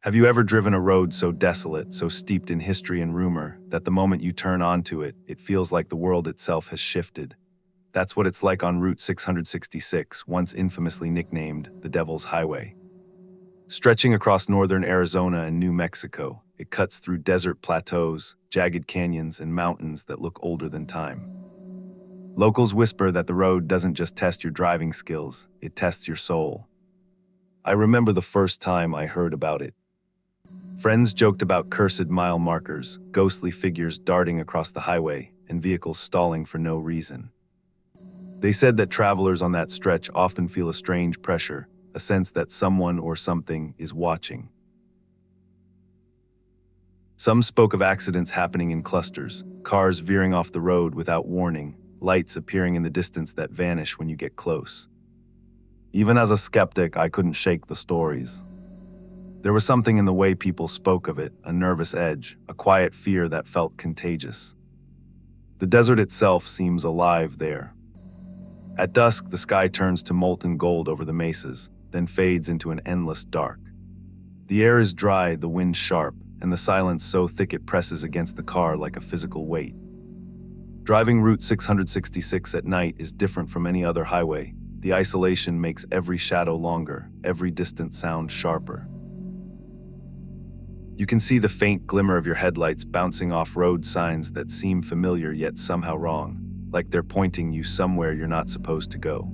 Have you ever driven a road so desolate, so steeped in history and rumor, that the moment you turn onto it, it feels like the world itself has shifted? That's what it's like on Route 666, once infamously nicknamed the Devil's Highway. Stretching across northern Arizona and New Mexico, it cuts through desert plateaus, jagged canyons, and mountains that look older than time. Locals whisper that the road doesn't just test your driving skills, it tests your soul. I remember the first time I heard about it. Friends joked about cursed mile markers, ghostly figures darting across the highway, and vehicles stalling for no reason. They said that travelers on that stretch often feel a strange pressure, a sense that someone or something is watching. Some spoke of accidents happening in clusters, cars veering off the road without warning, lights appearing in the distance that vanish when you get close. Even as a skeptic, I couldn't shake the stories. There was something in the way people spoke of it, a nervous edge, a quiet fear that felt contagious. The desert itself seems alive there. At dusk, the sky turns to molten gold over the mesas, then fades into an endless dark. The air is dry, the wind sharp, and the silence so thick it presses against the car like a physical weight. Driving Route 666 at night is different from any other highway. The isolation makes every shadow longer, every distant sound sharper. You can see the faint glimmer of your headlights bouncing off road signs that seem familiar yet somehow wrong, like they're pointing you somewhere you're not supposed to go.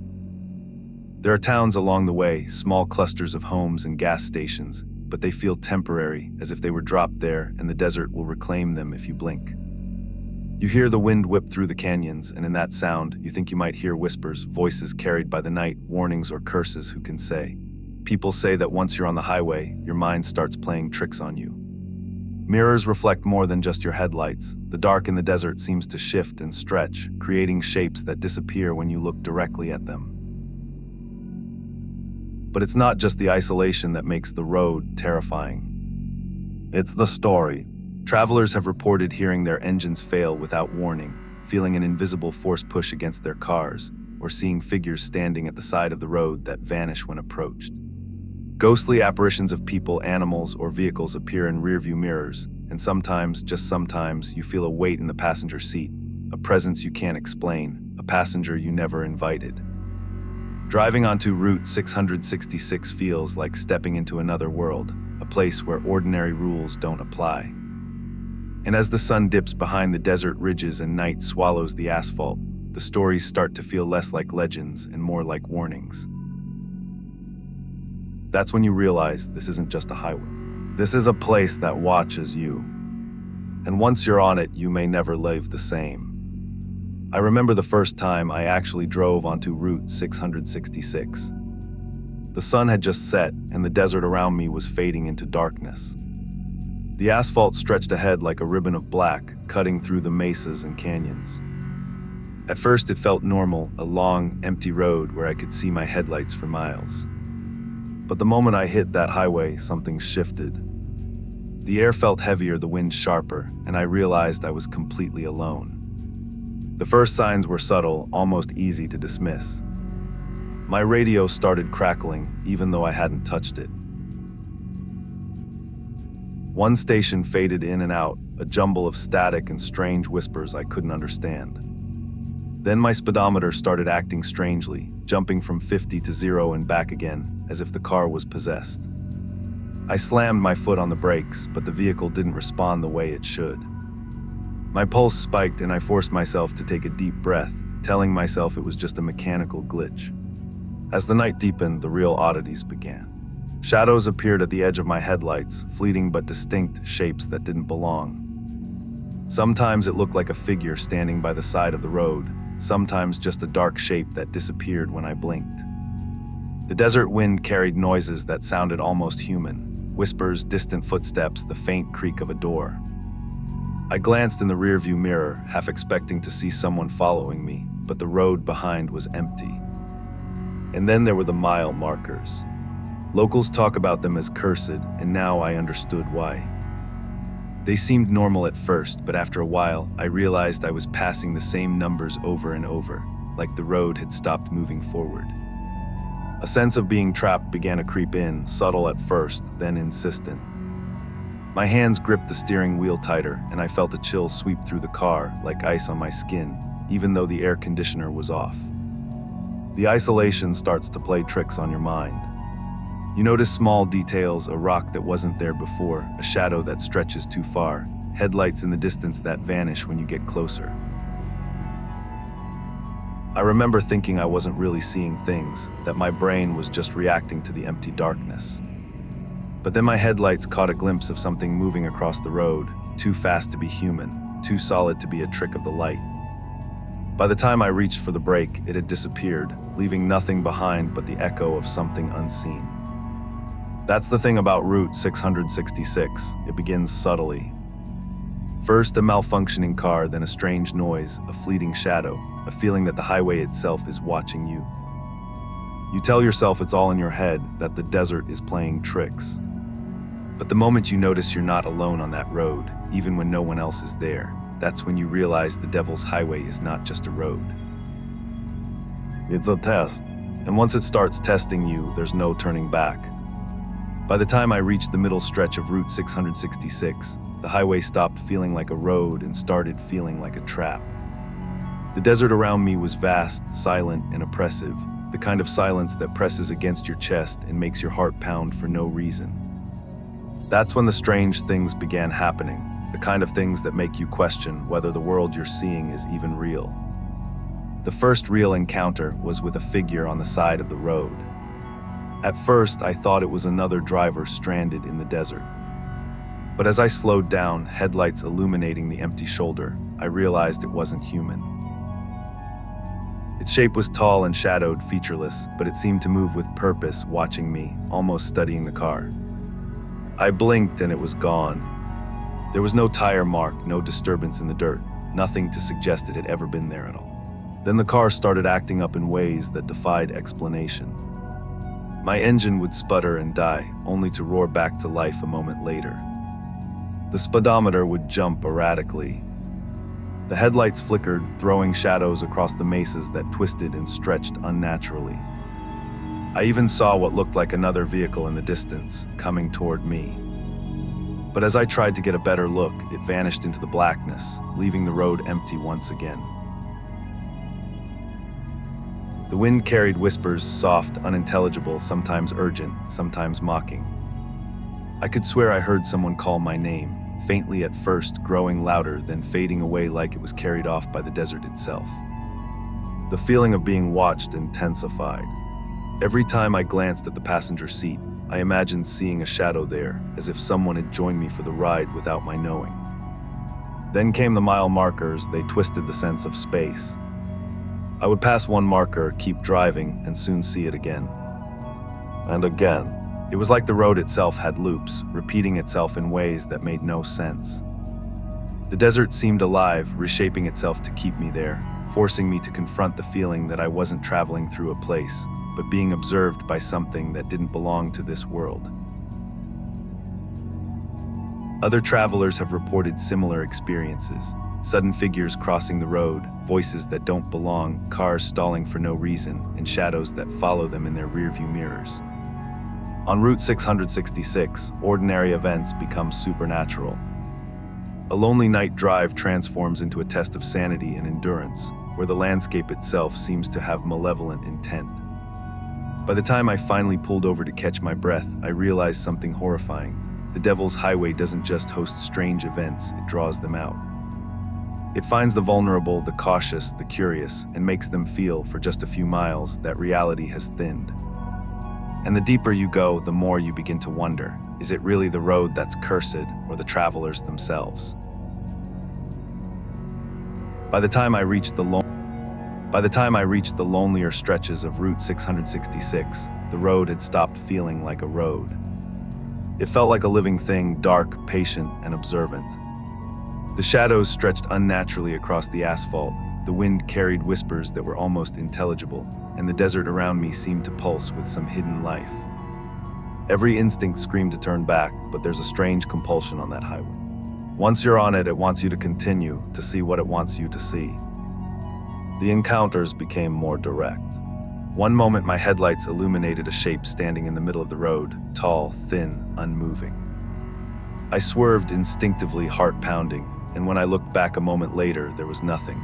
There are towns along the way, small clusters of homes and gas stations, but they feel temporary, as if they were dropped there and the desert will reclaim them if you blink. You hear the wind whip through the canyons, and in that sound, you think you might hear whispers, voices carried by the night, warnings or curses, who can say. People say that once you're on the highway, your mind starts playing tricks on you. Mirrors reflect more than just your headlights. The dark in the desert seems to shift and stretch, creating shapes that disappear when you look directly at them. But it's not just the isolation that makes the road terrifying. It's the story. Travelers have reported hearing their engines fail without warning, feeling an invisible force push against their cars, or seeing figures standing at the side of the road that vanish when approached. Ghostly apparitions of people, animals, or vehicles appear in rearview mirrors, and sometimes, just sometimes, you feel a weight in the passenger seat, a presence you can't explain, a passenger you never invited. Driving onto Route 666 feels like stepping into another world, a place where ordinary rules don't apply. And as the sun dips behind the desert ridges and night swallows the asphalt, the stories start to feel less like legends and more like warnings. That's when you realize this isn't just a highway. This is a place that watches you. And once you're on it, you may never leave the same. I remember the first time I actually drove onto Route 666. The sun had just set, and the desert around me was fading into darkness. The asphalt stretched ahead like a ribbon of black, cutting through the mesas and canyons. At first it felt normal, a long, empty road where I could see my headlights for miles. But the moment I hit that highway, something shifted. The air felt heavier, the wind sharper, and I realized I was completely alone. The first signs were subtle, almost easy to dismiss. My radio started crackling, even though I hadn't touched it. One station faded in and out, a jumble of static and strange whispers I couldn't understand. Then my speedometer started acting strangely, jumping from 50 to 0 and back again, as if the car was possessed. I slammed my foot on the brakes, but the vehicle didn't respond the way it should. My pulse spiked and I forced myself to take a deep breath, telling myself it was just a mechanical glitch. As the night deepened, the real oddities began. Shadows appeared at the edge of my headlights, fleeting but distinct shapes that didn't belong. Sometimes it looked like a figure standing by the side of the road, sometimes just a dark shape that disappeared when I blinked. The desert wind carried noises that sounded almost human, whispers, distant footsteps, the faint creak of a door. I glanced in the rearview mirror, half expecting to see someone following me, but the road behind was empty. And then there were the mile markers. Locals talk about them as cursed, and now I understood why. They seemed normal at first, but after a while, I realized I was passing the same numbers over and over, like the road had stopped moving forward. A sense of being trapped began to creep in, subtle at first, then insistent. My hands gripped the steering wheel tighter, and I felt a chill sweep through the car, like ice on my skin, even though the air conditioner was off. The isolation starts to play tricks on your mind. You notice small details, a rock that wasn't there before, a shadow that stretches too far, headlights in the distance that vanish when you get closer. I remember thinking I wasn't really seeing things, that my brain was just reacting to the empty darkness. But then my headlights caught a glimpse of something moving across the road, too fast to be human, too solid to be a trick of the light. By the time I reached for the brake, it had disappeared, leaving nothing behind but the echo of something unseen. That's the thing about Route 666, it begins subtly. First, a malfunctioning car, then a strange noise, a fleeting shadow, a feeling that the highway itself is watching you. You tell yourself it's all in your head, that the desert is playing tricks. But the moment you notice you're not alone on that road, even when no one else is there, that's when you realize the devil's highway is not just a road. It's a test, and once it starts testing you, there's no turning back. By the time I reached the middle stretch of Route 666, the highway stopped feeling like a road and started feeling like a trap. The desert around me was vast, silent, and oppressive, the kind of silence that presses against your chest and makes your heart pound for no reason. That's when the strange things began happening, the kind of things that make you question whether the world you're seeing is even real. The first real encounter was with a figure on the side of the road. At first, I thought it was another driver stranded in the desert. But as I slowed down, headlights illuminating the empty shoulder, I realized it wasn't human. Its shape was tall and shadowed, featureless, but it seemed to move with purpose, watching me, almost studying the car. I blinked and it was gone. There was no tire mark, no disturbance in the dirt, nothing to suggest it had ever been there at all. Then the car started acting up in ways that defied explanation. My engine would sputter and die, only to roar back to life a moment later. The speedometer would jump erratically. The headlights flickered, throwing shadows across the mesas that twisted and stretched unnaturally. I even saw what looked like another vehicle in the distance, coming toward me. But as I tried to get a better look, it vanished into the blackness, leaving the road empty once again. The wind carried whispers, soft, unintelligible, sometimes urgent, sometimes mocking. I could swear I heard someone call my name, faintly at first, growing louder, then fading away like it was carried off by the desert itself. The feeling of being watched intensified. Every time I glanced at the passenger seat, I imagined seeing a shadow there, as if someone had joined me for the ride without my knowing. Then came the mile markers, they twisted the sense of space. I would pass one marker, keep driving, and soon see it again. And again. It was like the road itself had loops, repeating itself in ways that made no sense. The desert seemed alive, reshaping itself to keep me there, forcing me to confront the feeling that I wasn't traveling through a place, but being observed by something that didn't belong to this world. Other travelers have reported similar experiences. Sudden figures crossing the road, voices that don't belong, cars stalling for no reason, and shadows that follow them in their rearview mirrors. On Route 666, ordinary events become supernatural. A lonely night drive transforms into a test of sanity and endurance, where the landscape itself seems to have malevolent intent. By the time I finally pulled over to catch my breath, I realized something horrifying. The Devil's Highway doesn't just host strange events, it draws them out. It finds the vulnerable, the cautious, the curious, and makes them feel, for just a few miles, that reality has thinned. And the deeper you go, the more you begin to wonder, is it really the road that's cursed, or the travelers themselves? By the time I reached the lonelier stretches of Route 666, the road had stopped feeling like a road. It felt like a living thing, dark, patient, and observant. The shadows stretched unnaturally across the asphalt, the wind carried whispers that were almost intelligible, and the desert around me seemed to pulse with some hidden life. Every instinct screamed to turn back, but there's a strange compulsion on that highway. Once you're on it, it wants you to continue, to see what it wants you to see. The encounters became more direct. One moment my headlights illuminated a shape standing in the middle of the road, tall, thin, unmoving. I swerved instinctively, heart pounding, and when I looked back a moment later, there was nothing.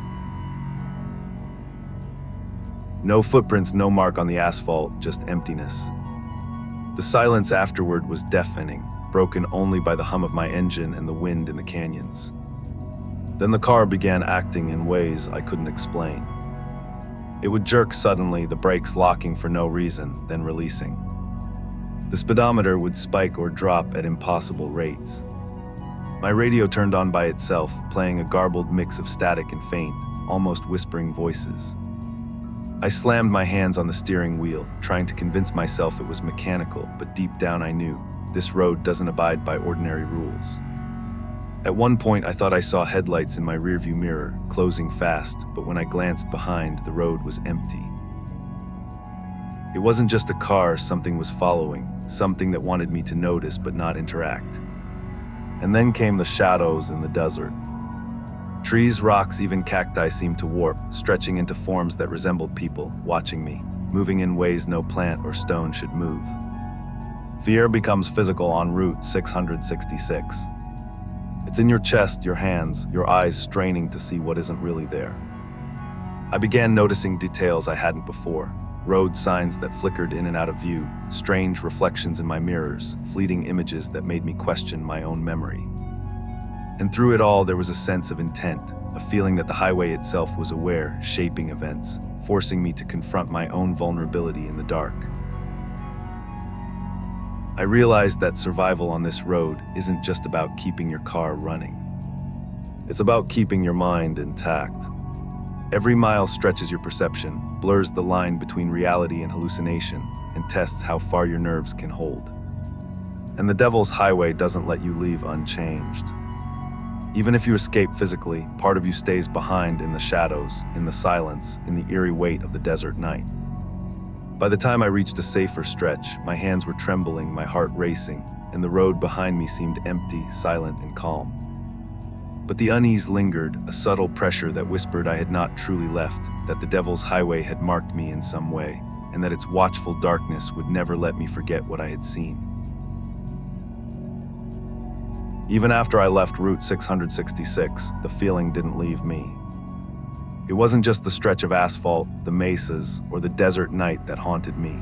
No footprints, no mark on the asphalt, just emptiness. The silence afterward was deafening, broken only by the hum of my engine and the wind in the canyons. Then the car began acting in ways I couldn't explain. It would jerk suddenly, the brakes locking for no reason, then releasing. The speedometer would spike or drop at impossible rates. My radio turned on by itself, playing a garbled mix of static and faint, almost whispering voices. I slammed my hands on the steering wheel, trying to convince myself it was mechanical, but deep down I knew this road doesn't abide by ordinary rules. At one point I thought I saw headlights in my rearview mirror, closing fast, but when I glanced behind, the road was empty. It wasn't just a car, something was following, something that wanted me to notice but not interact. And then came the shadows in the desert. Trees, rocks, even cacti seemed to warp, stretching into forms that resembled people, watching me, moving in ways no plant or stone should move. Fear becomes physical on Route 666. It's in your chest, your hands, your eyes straining to see what isn't really there. I began noticing details I hadn't before. Road signs that flickered in and out of view, strange reflections in my mirrors, fleeting images that made me question my own memory. And through it all, there was a sense of intent, a feeling that the highway itself was aware, shaping events, forcing me to confront my own vulnerability in the dark. I realized that survival on this road isn't just about keeping your car running. It's about keeping your mind intact. Every mile stretches your perception, blurs the line between reality and hallucination, and tests how far your nerves can hold. And the Devil's Highway doesn't let you leave unchanged. Even if you escape physically, part of you stays behind in the shadows, in the silence, in the eerie weight of the desert night. By the time I reached a safer stretch, my hands were trembling, my heart racing, and the road behind me seemed empty, silent, and calm. But the unease lingered, a subtle pressure that whispered I had not truly left, that the Devil's Highway had marked me in some way, and that its watchful darkness would never let me forget what I had seen. Even after I left Route 666, the feeling didn't leave me. It wasn't just the stretch of asphalt, the mesas, or the desert night that haunted me.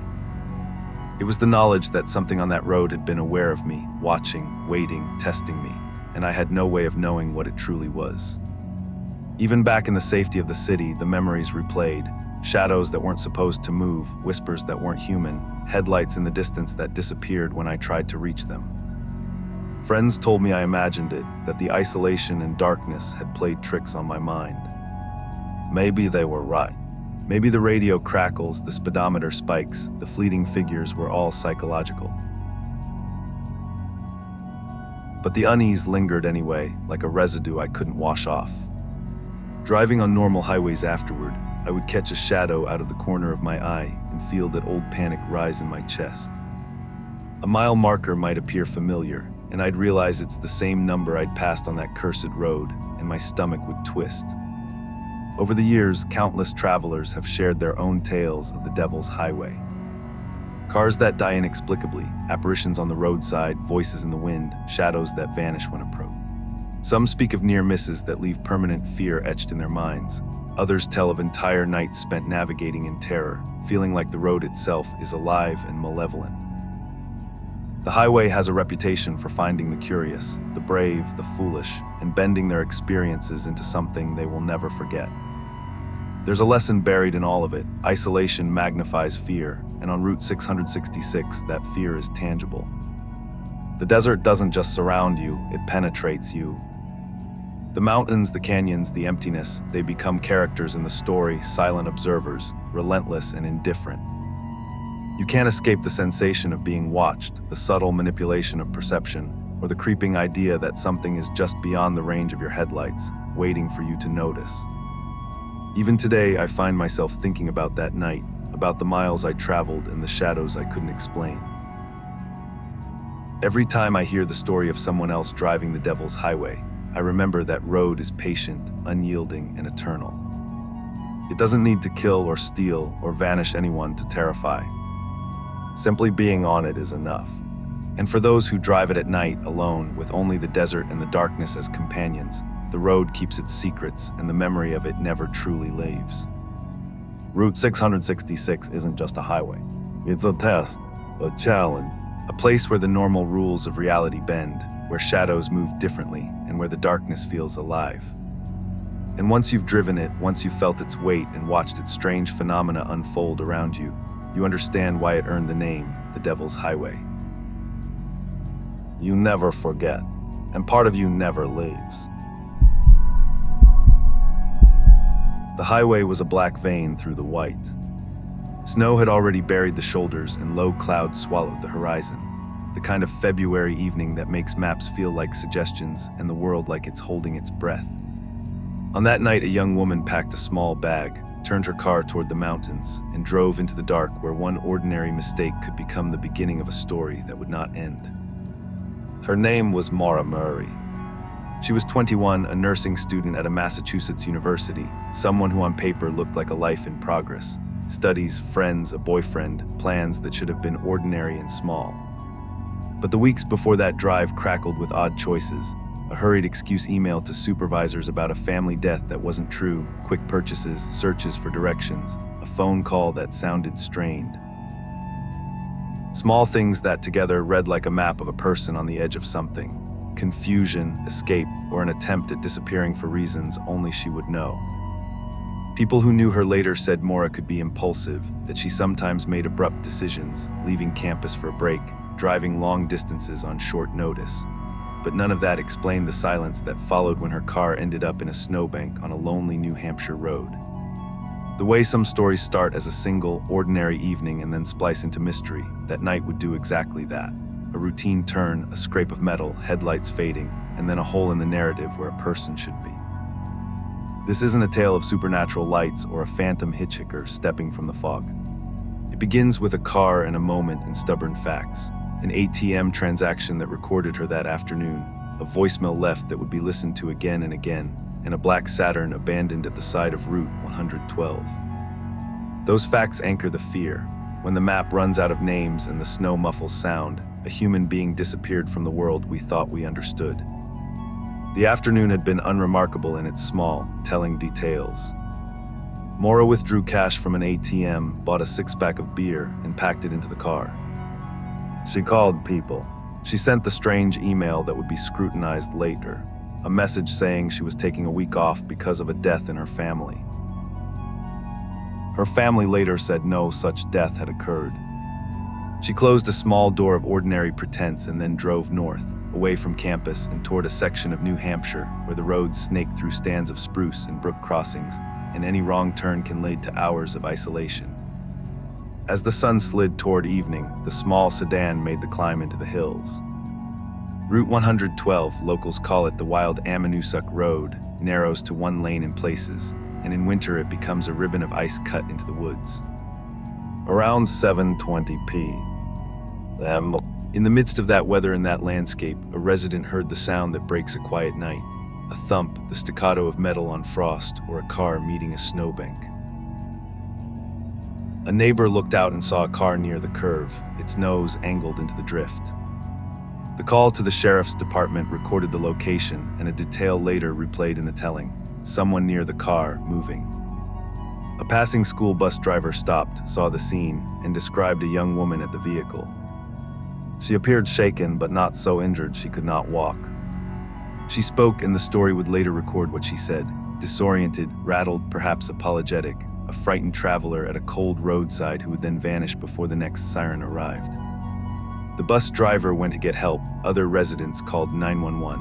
It was the knowledge that something on that road had been aware of me, watching, waiting, testing me, and I had no way of knowing what it truly was. Even back in the safety of the city, the memories replayed, shadows that weren't supposed to move, whispers that weren't human, headlights in the distance that disappeared when I tried to reach them. Friends told me I imagined it, that the isolation and darkness had played tricks on my mind. Maybe they were right. Maybe the radio crackles, the speedometer spikes, the fleeting figures were all psychological. But the unease lingered anyway, like a residue I couldn't wash off. Driving on normal highways afterward, I would catch a shadow out of the corner of my eye and feel that old panic rise in my chest. A mile marker might appear familiar, and I'd realize it's the same number I'd passed on that cursed road, and my stomach would twist. Over the years, countless travelers have shared their own tales of the Devil's Highway. Cars that die inexplicably, apparitions on the roadside, voices in the wind, shadows that vanish when approached. Some speak of near misses that leave permanent fear etched in their minds. Others tell of entire nights spent navigating in terror, feeling like the road itself is alive and malevolent. The highway has a reputation for finding the curious, the brave, the foolish, and bending their experiences into something they will never forget. There's a lesson buried in all of it. Isolation magnifies fear, and on Route 666, that fear is tangible. The desert doesn't just surround you, it penetrates you. The mountains, the canyons, the emptiness, they become characters in the story, silent observers, relentless and indifferent. You can't escape the sensation of being watched, the subtle manipulation of perception, or the creeping idea that something is just beyond the range of your headlights, waiting for you to notice. Even today, I find myself thinking about that night, about the miles I traveled and the shadows I couldn't explain. Every time I hear the story of someone else driving the Devil's Highway, I remember that road is patient, unyielding, and eternal. It doesn't need to kill or steal or vanish anyone to terrify. Simply being on it is enough. And for those who drive it at night alone, with only the desert and the darkness as companions, the road keeps its secrets and the memory of it never truly leaves. Route 666 isn't just a highway. It's a test, a challenge, a place where the normal rules of reality bend, where shadows move differently, and where the darkness feels alive. And once you've driven it, once you've felt its weight and watched its strange phenomena unfold around you, you understand why it earned the name, the Devil's Highway. You never forget, and part of you never leaves. The highway was a black vein through the white. Snow had already buried the shoulders and low clouds swallowed the horizon, the kind of February evening that makes maps feel like suggestions and the world like it's holding its breath. On that night, a young woman packed a small bag, turned her car toward the mountains, and drove into the dark where one ordinary mistake could become the beginning of a story that would not end. Her name was Maura Murray. She was 21, a nursing student at a Massachusetts university, someone who on paper looked like a life in progress. Studies, friends, a boyfriend, plans that should have been ordinary and small. But the weeks before that drive crackled with odd choices. A hurried excuse email to supervisors about a family death that wasn't true, quick purchases, searches for directions, a phone call that sounded strained. Small things that together read like a map of a person on the edge of something. Confusion, escape, or an attempt at disappearing for reasons only she would know. People who knew her later said Maura could be impulsive, that she sometimes made abrupt decisions, leaving campus for a break, driving long distances on short notice. But none of that explained the silence that followed when her car ended up in a snowbank on a lonely New Hampshire road. The way some stories start as a single, ordinary evening and then splice into mystery, that night would do exactly that. A routine turn, a scrape of metal, headlights fading, and then a hole in the narrative where a person should be. This isn't a tale of supernatural lights or a phantom hitchhiker stepping from the fog. It begins with a car and a moment and stubborn facts. An ATM transaction that recorded her that afternoon, a voicemail left that would be listened to again and again, and a black Saturn abandoned at the side of Route 112. Those facts anchor the fear. When the map runs out of names and the snow muffles sound, a human being disappeared from the world we thought we understood. The afternoon had been unremarkable in its small, telling details. Maura withdrew cash from an ATM, bought a six-pack of beer, and packed it into the car. She called people. She sent the strange email that would be scrutinized later, a message saying she was taking a week off because of a death in her family. Her family later said no such death had occurred. She closed a small door of ordinary pretense and then drove north, away from campus and toward a section of New Hampshire where the roads snake through stands of spruce and brook crossings, and any wrong turn can lead to hours of isolation. As the sun slid toward evening, the small sedan made the climb into the hills. Route 112, locals call it the Wild Ammonoosuc Road, narrows to one lane in places, and in winter it becomes a ribbon of ice cut into the woods. Around 7:20 p.m. In the midst of that weather and that landscape, a resident heard the sound that breaks a quiet night, a thump, the staccato of metal on frost, or a car meeting a snowbank. A neighbor looked out and saw a car near the curve, its nose angled into the drift. The call to the sheriff's department recorded the location, and a detail later replayed in the telling: someone near the car, moving. A passing school bus driver stopped, saw the scene, and described a young woman at the vehicle. She appeared shaken, but not so injured she could not walk. She spoke, and the story would later record what she said: disoriented, rattled, perhaps apologetic, a frightened traveler at a cold roadside who would then vanish before the next siren arrived. The bus driver went to get help. Other residents called 911.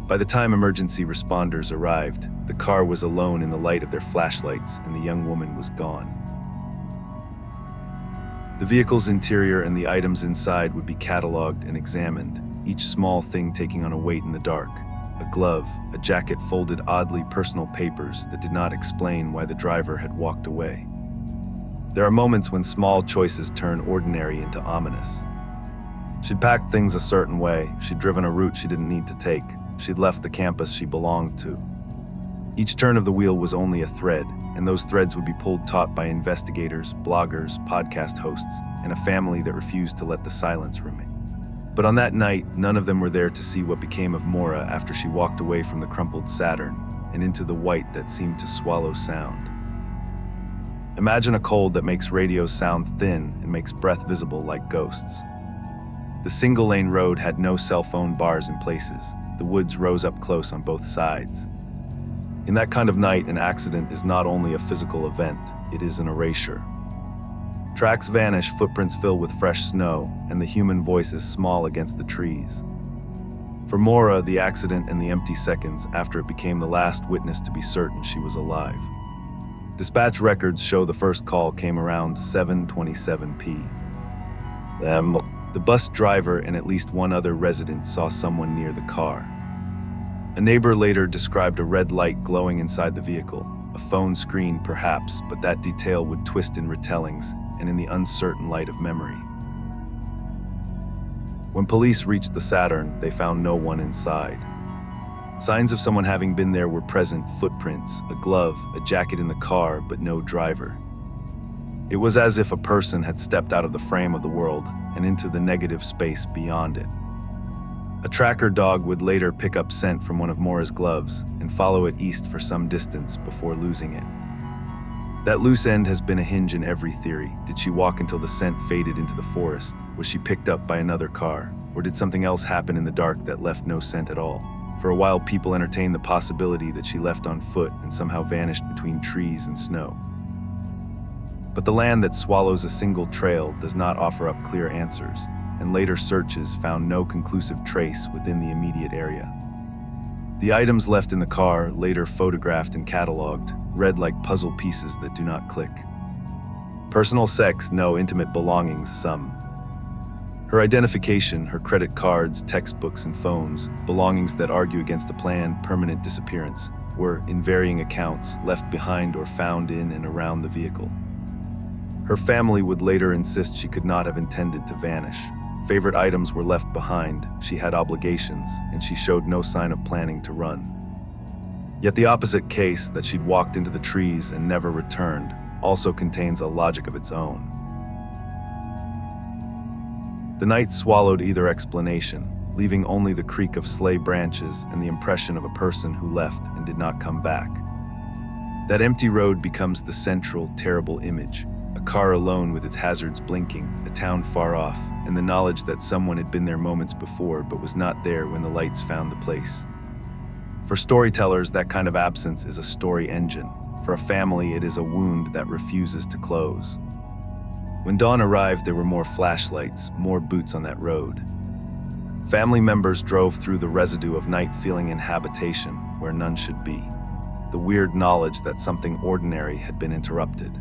By the time emergency responders arrived, the car was alone in the light of their flashlights, and the young woman was gone. The vehicle's interior and the items inside would be cataloged and examined, each small thing taking on a weight in the dark. A glove, a jacket folded oddly, personal papers that did not explain why the driver had walked away. There are moments when small choices turn ordinary into ominous. She'd packed things a certain way, she'd driven a route she didn't need to take, she'd left the campus she belonged to. Each turn of the wheel was only a thread, and those threads would be pulled taut by investigators, bloggers, podcast hosts, and a family that refused to let the silence remain. But on that night, none of them were there to see what became of Mora after she walked away from the crumpled Saturn and into the white that seemed to swallow sound. Imagine a cold that makes radios sound thin and makes breath visible like ghosts. The single-lane road had no cell phone bars in places. The woods rose up close on both sides. In that kind of night, an accident is not only a physical event, it is an erasure. Tracks vanish, footprints fill with fresh snow, and the human voice is small against the trees. For Mora, the accident and the empty seconds after it became the last witness to be certain she was alive. Dispatch records show the first call came around 7:27 p.m. The bus driver and at least one other resident saw someone near the car. A neighbor later described a red light glowing inside the vehicle, a phone screen perhaps, but that detail would twist in retellings and in the uncertain light of memory. When police reached the Saturn, they found no one inside. Signs of someone having been there were present: footprints, a glove, a jacket in the car, but no driver. It was as if a person had stepped out of the frame of the world and into the negative space beyond it. A tracker dog would later pick up scent from one of Mora's gloves and follow it east for some distance before losing it. That loose end has been a hinge in every theory. Did she walk until the scent faded into the forest? Was she picked up by another car? Or did something else happen in the dark that left no scent at all? For a while, people entertained the possibility that she left on foot and somehow vanished between trees and snow. But the land that swallows a single trail does not offer up clear answers, and later searches found no conclusive trace within the immediate area. The items left in the car, later photographed and cataloged, read like puzzle pieces that do not click. Personal sex, no. Intimate belongings, some. Her identification, her credit cards, textbooks, and phones, belongings that argue against a planned, permanent disappearance, were, in varying accounts, left behind or found in and around the vehicle. Her family would later insist she could not have intended to vanish. Favorite items were left behind, she had obligations, and she showed no sign of planning to run. Yet the opposite case, that she'd walked into the trees and never returned, also contains a logic of its own. The night swallowed either explanation, leaving only the creak of sleigh branches and the impression of a person who left and did not come back. That empty road becomes the central, terrible image. A car alone with its hazards blinking, a town far off, and the knowledge that someone had been there moments before but was not there when the lights found the place. For storytellers, that kind of absence is a story engine. For a family, it is a wound that refuses to close. When dawn arrived, there were more flashlights, more boots on that road. Family members drove through the residue of night feeling inhabitation where none should be. The weird knowledge that something ordinary had been interrupted.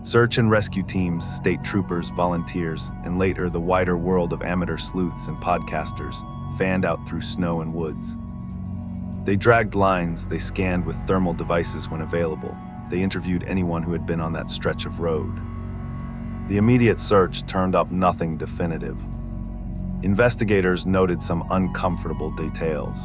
Search and rescue teams, state troopers, volunteers, and later the wider world of amateur sleuths and podcasters fanned out through snow and woods. They dragged lines, they scanned with thermal devices when available. They interviewed anyone who had been on that stretch of road. The immediate search turned up nothing definitive. Investigators noted some uncomfortable details.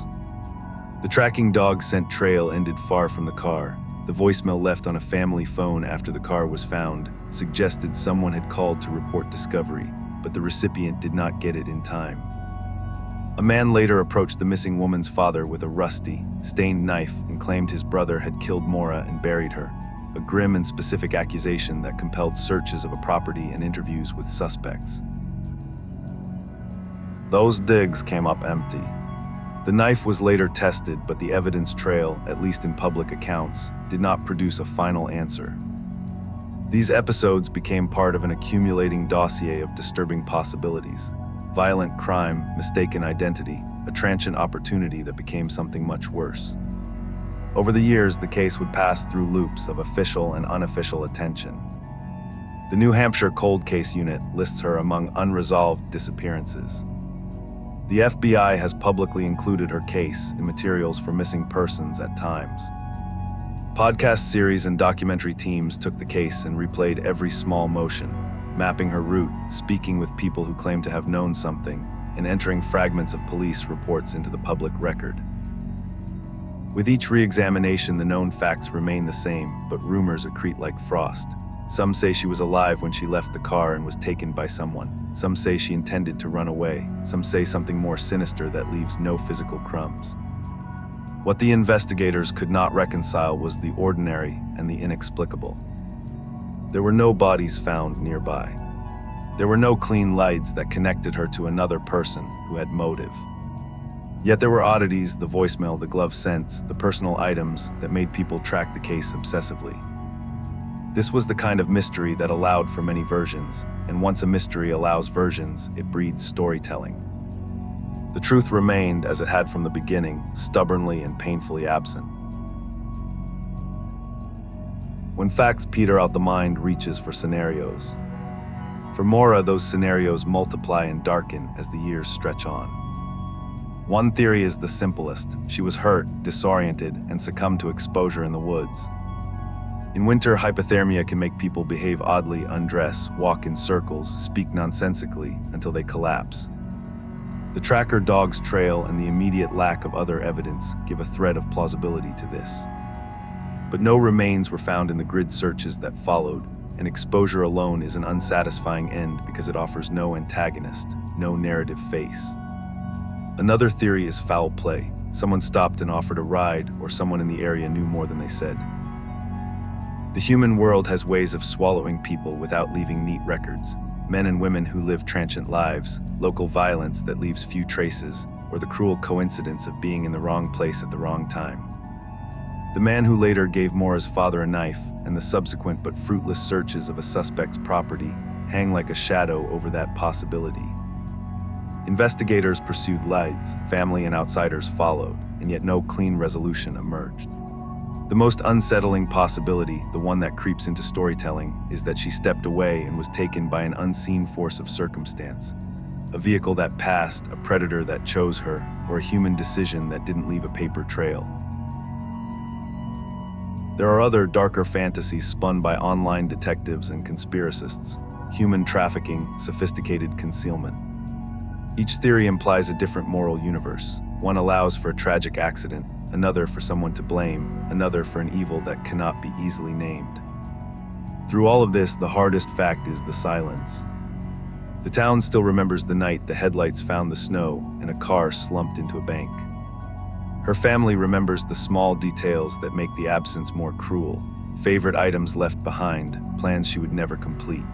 The tracking dog scent trail ended far from the car. The voicemail left on a family phone after the car was found suggested someone had called to report discovery, but the recipient did not get it in time. A man later approached the missing woman's father with a rusty, stained knife and claimed his brother had killed Mora and buried her, a grim and specific accusation that compelled searches of a property and interviews with suspects. Those digs came up empty. The knife was later tested, but the evidence trail, at least in public accounts, did not produce a final answer. These episodes became part of an accumulating dossier of disturbing possibilities. Violent crime, mistaken identity, a transient opportunity that became something much worse. Over the years, the case would pass through loops of official and unofficial attention. The New Hampshire Cold Case Unit lists her among unresolved disappearances. The FBI has publicly included her case in materials for missing persons at times. Podcast series and documentary teams took the case and replayed every small motion, mapping her route, speaking with people who claim to have known something, and entering fragments of police reports into the public record. With each re-examination, the known facts remain the same, but rumors accrete like frost. Some say she was alive when she left the car and was taken by someone. Some say she intended to run away. Some say something more sinister that leaves no physical crumbs. What the investigators could not reconcile was the ordinary and the inexplicable. There were no bodies found nearby. There were no clean lights that connected her to another person who had motive. Yet there were oddities, the voicemail, the glove scents, the personal items that made people track the case obsessively. This was the kind of mystery that allowed for many versions, and once a mystery allows versions, it breeds storytelling. The truth remained as it had from the beginning, stubbornly and painfully absent. When facts peter out, the mind reaches for scenarios. For Maura, those scenarios multiply and darken as the years stretch on. One theory is the simplest. She was hurt, disoriented, and succumbed to exposure in the woods. In winter, hypothermia can make people behave oddly, undress, walk in circles, speak nonsensically until they collapse. The tracker dog's trail and the immediate lack of other evidence give a thread of plausibility to this. But no remains were found in the grid searches that followed, and exposure alone is an unsatisfying end because it offers no antagonist, no narrative face. Another theory is foul play. Someone stopped and offered a ride, or someone in the area knew more than they said. The human world has ways of swallowing people without leaving neat records. Men and women who live transient lives, local violence that leaves few traces, or the cruel coincidence of being in the wrong place at the wrong time. The man who later gave Maura's father a knife, and the subsequent but fruitless searches of a suspect's property, hang like a shadow over that possibility. Investigators pursued leads, family and outsiders followed, and yet no clean resolution emerged. The most unsettling possibility, the one that creeps into storytelling, is that she stepped away and was taken by an unseen force of circumstance. A vehicle that passed, a predator that chose her, or a human decision that didn't leave a paper trail. There are other darker fantasies spun by online detectives and conspiracists: human trafficking, sophisticated concealment. Each theory implies a different moral universe. One allows for a tragic accident, another for someone to blame, another for an evil that cannot be easily named. Through all of this, the hardest fact is the silence. The town still remembers the night the headlights found the snow and a car slumped into a bank. Her family remembers the small details that make the absence more cruel: favorite items left behind, plans she would never complete.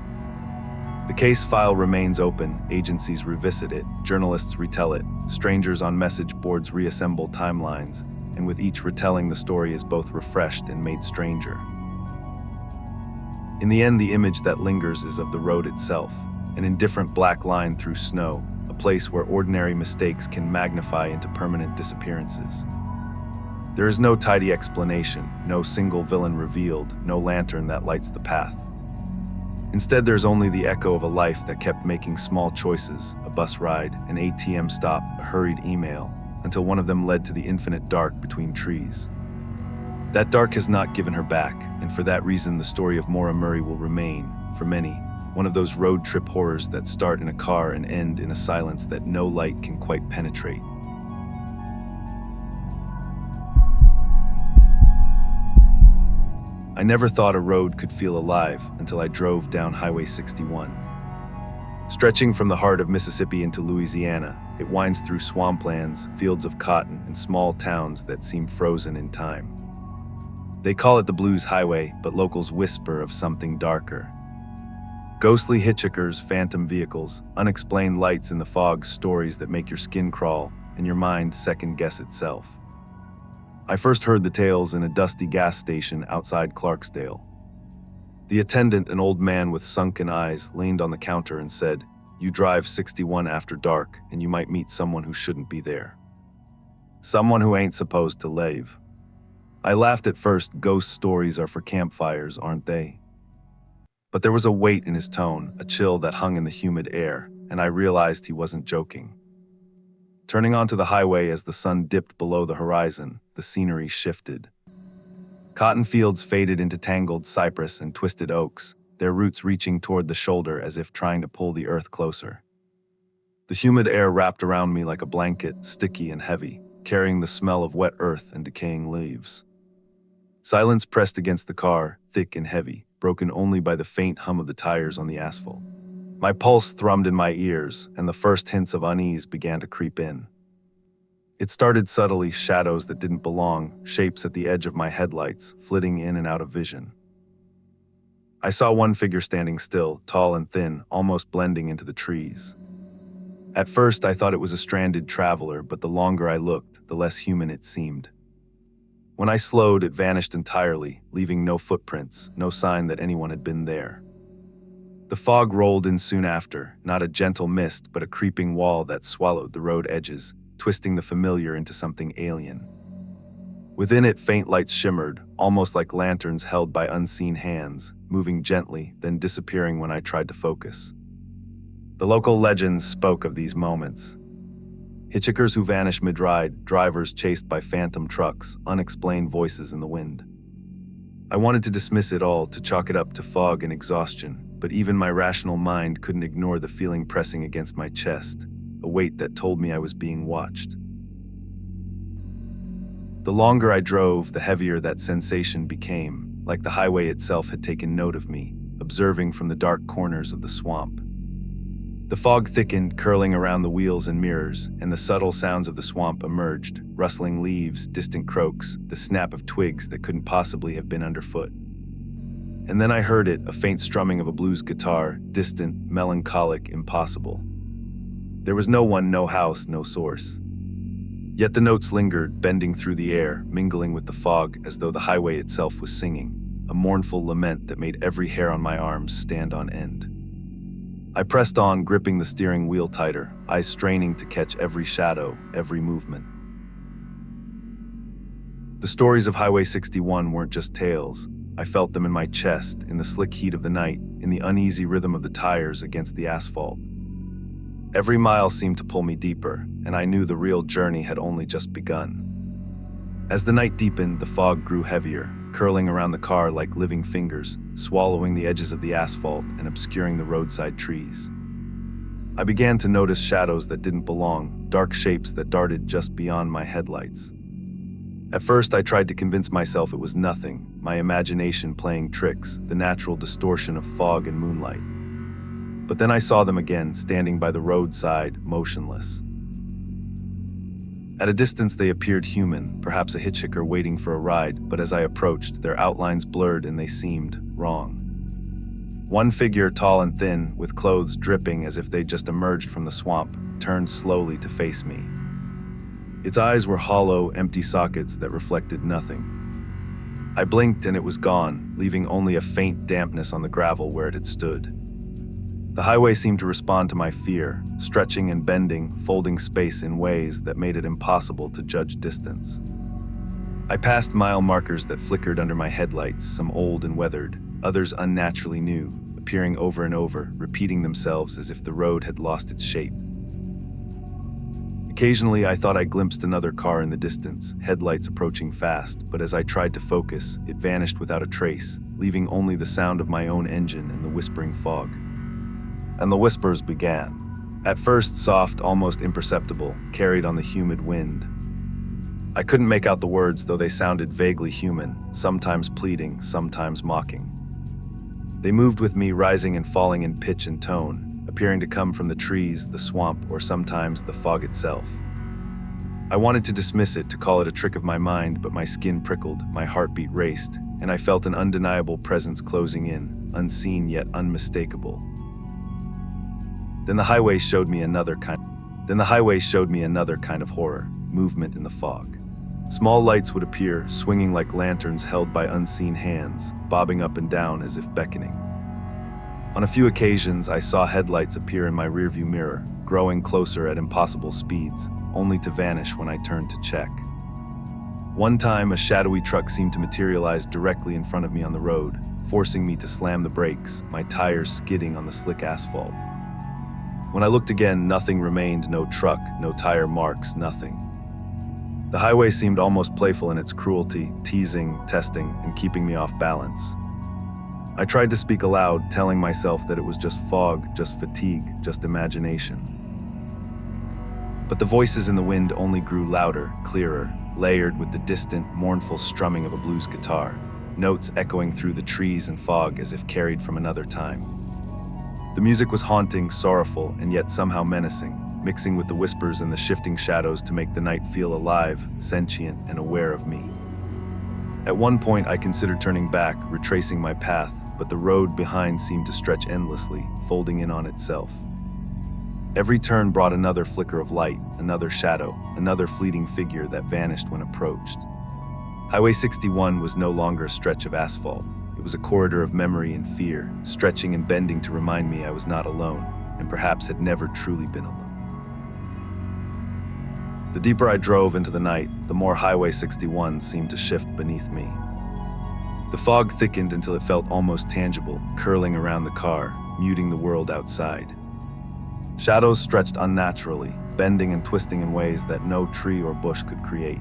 The case file remains open, agencies revisit it, journalists retell it, strangers on message boards reassemble timelines, and with each retelling the story is both refreshed and made stranger. In the end, the image that lingers is of the road itself, an indifferent black line through snow, a place where ordinary mistakes can magnify into permanent disappearances. There is no tidy explanation, no single villain revealed, no lantern that lights the path. Instead, there's only the echo of a life that kept making small choices: a bus ride, an ATM stop, a hurried email, until one of them led to the infinite dark between trees. That dark has not given her back, and for that reason the story of Maura Murray will remain, for many, one of those road trip horrors that start in a car and end in a silence that no light can quite penetrate. I never thought a road could feel alive until I drove down Highway 61. Stretching from the heart of Mississippi into Louisiana, it winds through swamplands, fields of cotton, and small towns that seem frozen in time. They call it the Blues Highway, but locals whisper of something darker. Ghostly hitchhikers, phantom vehicles, unexplained lights in the fog, stories that make your skin crawl and your mind second-guess itself. I first heard the tales in a dusty gas station outside Clarksdale. The attendant, an old man with sunken eyes, leaned on the counter and said, "You drive 61 after dark, and you might meet someone who shouldn't be there. Someone who ain't supposed to live." I laughed at first. Ghost stories are for campfires, aren't they? But there was a weight in his tone, a chill that hung in the humid air, and I realized he wasn't joking. Turning onto the highway as the sun dipped below the horizon, the scenery shifted. Cotton fields faded into tangled cypress and twisted oaks, their roots reaching toward the shoulder as if trying to pull the earth closer. The humid air wrapped around me like a blanket, sticky and heavy, carrying the smell of wet earth and decaying leaves. Silence pressed against the car, thick and heavy, broken only by the faint hum of the tires on the asphalt. My pulse thrummed in my ears, and the first hints of unease began to creep in. It started subtly, shadows that didn't belong, shapes at the edge of my headlights, flitting in and out of vision. I saw one figure standing still, tall and thin, almost blending into the trees. At first, I thought it was a stranded traveler, but the longer I looked, the less human it seemed. When I slowed, it vanished entirely, leaving no footprints, no sign that anyone had been there. The fog rolled in soon after, not a gentle mist, but a creeping wall that swallowed the road edges, twisting the familiar into something alien. Within it, faint lights shimmered, almost like lanterns held by unseen hands, moving gently, then disappearing when I tried to focus. The local legends spoke of these moments. Hitchhikers who vanish mid-ride, drivers chased by phantom trucks, unexplained voices in the wind. I wanted to dismiss it all, to chalk it up to fog and exhaustion, but even my rational mind couldn't ignore the feeling pressing against my chest, a weight that told me I was being watched. The longer I drove, the heavier that sensation became, like the highway itself had taken note of me, observing from the dark corners of the swamp. The fog thickened, curling around the wheels and mirrors, and the subtle sounds of the swamp emerged, rustling leaves, distant croaks, the snap of twigs that couldn't possibly have been underfoot. And then I heard it, a faint strumming of a blues guitar, distant, melancholic, impossible. There was no one, no house, no source. Yet the notes lingered, bending through the air, mingling with the fog as though the highway itself was singing, a mournful lament that made every hair on my arms stand on end. I pressed on, gripping the steering wheel tighter, eyes straining to catch every shadow, every movement. The stories of Highway 61 weren't just tales. I felt them in my chest, in the slick heat of the night, in the uneasy rhythm of the tires against the asphalt. Every mile seemed to pull me deeper, and I knew the real journey had only just begun. As the night deepened, the fog grew heavier, curling around the car like living fingers, swallowing the edges of the asphalt and obscuring the roadside trees. I began to notice shadows that didn't belong, dark shapes that darted just beyond my headlights. At first, I tried to convince myself it was nothing, my imagination playing tricks, the natural distortion of fog and moonlight. But then I saw them again, standing by the roadside, motionless. At a distance, they appeared human, perhaps a hitchhiker waiting for a ride, but as I approached, their outlines blurred and they seemed wrong. One figure, tall and thin, with clothes dripping as if they'd just emerged from the swamp, turned slowly to face me. Its eyes were hollow, empty sockets that reflected nothing. I blinked and it was gone, leaving only a faint dampness on the gravel where it had stood. The highway seemed to respond to my fear, stretching and bending, folding space in ways that made it impossible to judge distance. I passed mile markers that flickered under my headlights, some old and weathered, others unnaturally new, appearing over and over, repeating themselves as if the road had lost its shape. Occasionally, I thought I glimpsed another car in the distance, headlights approaching fast, but as I tried to focus, it vanished without a trace, leaving only the sound of my own engine and the whispering fog. And the whispers began. At first soft, almost imperceptible, carried on the humid wind. I couldn't make out the words, though they sounded vaguely human, sometimes pleading, sometimes mocking. They moved with me, rising and falling in pitch and tone, appearing to come from the trees, the swamp, or sometimes the fog itself. I wanted to dismiss it, to call it a trick of my mind, but my skin prickled, my heartbeat raced, and I felt an undeniable presence closing in, unseen yet unmistakable. Then the highway showed me another kind of horror, movement in the fog. Small lights would appear, swinging like lanterns held by unseen hands, bobbing up and down as if beckoning. On a few occasions, I saw headlights appear in my rearview mirror, growing closer at impossible speeds, only to vanish when I turned to check. One time, a shadowy truck seemed to materialize directly in front of me on the road, forcing me to slam the brakes, my tires skidding on the slick asphalt. When I looked again, nothing remained, no truck, no tire marks, nothing. The highway seemed almost playful in its cruelty, teasing, testing, and keeping me off balance. I tried to speak aloud, telling myself that it was just fog, just fatigue, just imagination. But the voices in the wind only grew louder, clearer, layered with the distant, mournful strumming of a blues guitar. notes echoing through the trees and fog as if carried from another time. The music was haunting, sorrowful, and yet somehow menacing, mixing with the whispers and the shifting shadows to make the night feel alive, sentient, and aware of me. At one point, I considered turning back, retracing my path, but the road behind seemed to stretch endlessly, folding in on itself. Every turn brought another flicker of light, another shadow, another fleeting figure that vanished when approached. Highway 61 was no longer a stretch of asphalt. It was a corridor of memory and fear, stretching and bending to remind me I was not alone, and perhaps had never truly been alone. The deeper I drove into the night, the more Highway 61 seemed to shift beneath me. The fog thickened until it felt almost tangible, curling around the car, muting the world outside. Shadows stretched unnaturally, bending and twisting in ways that no tree or bush could create.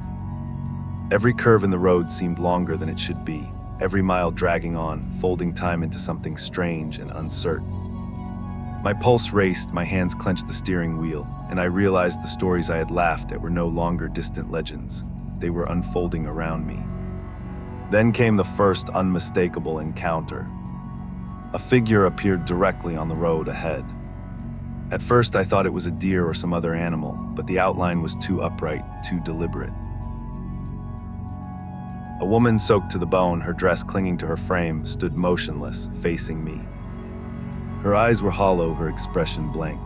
Every curve in the road seemed longer than it should be, every mile dragging on, folding time into something strange and uncertain. My pulse raced, my hands clenched the steering wheel, and I realized the stories I had laughed at were no longer distant legends. They were unfolding around me. Then came the first unmistakable encounter. A figure appeared directly on the road ahead. At first I thought it was a deer or some other animal, but the outline was too upright, too deliberate. A woman soaked to the bone, her dress clinging to her frame, stood motionless, facing me. Her eyes were hollow, her expression blank.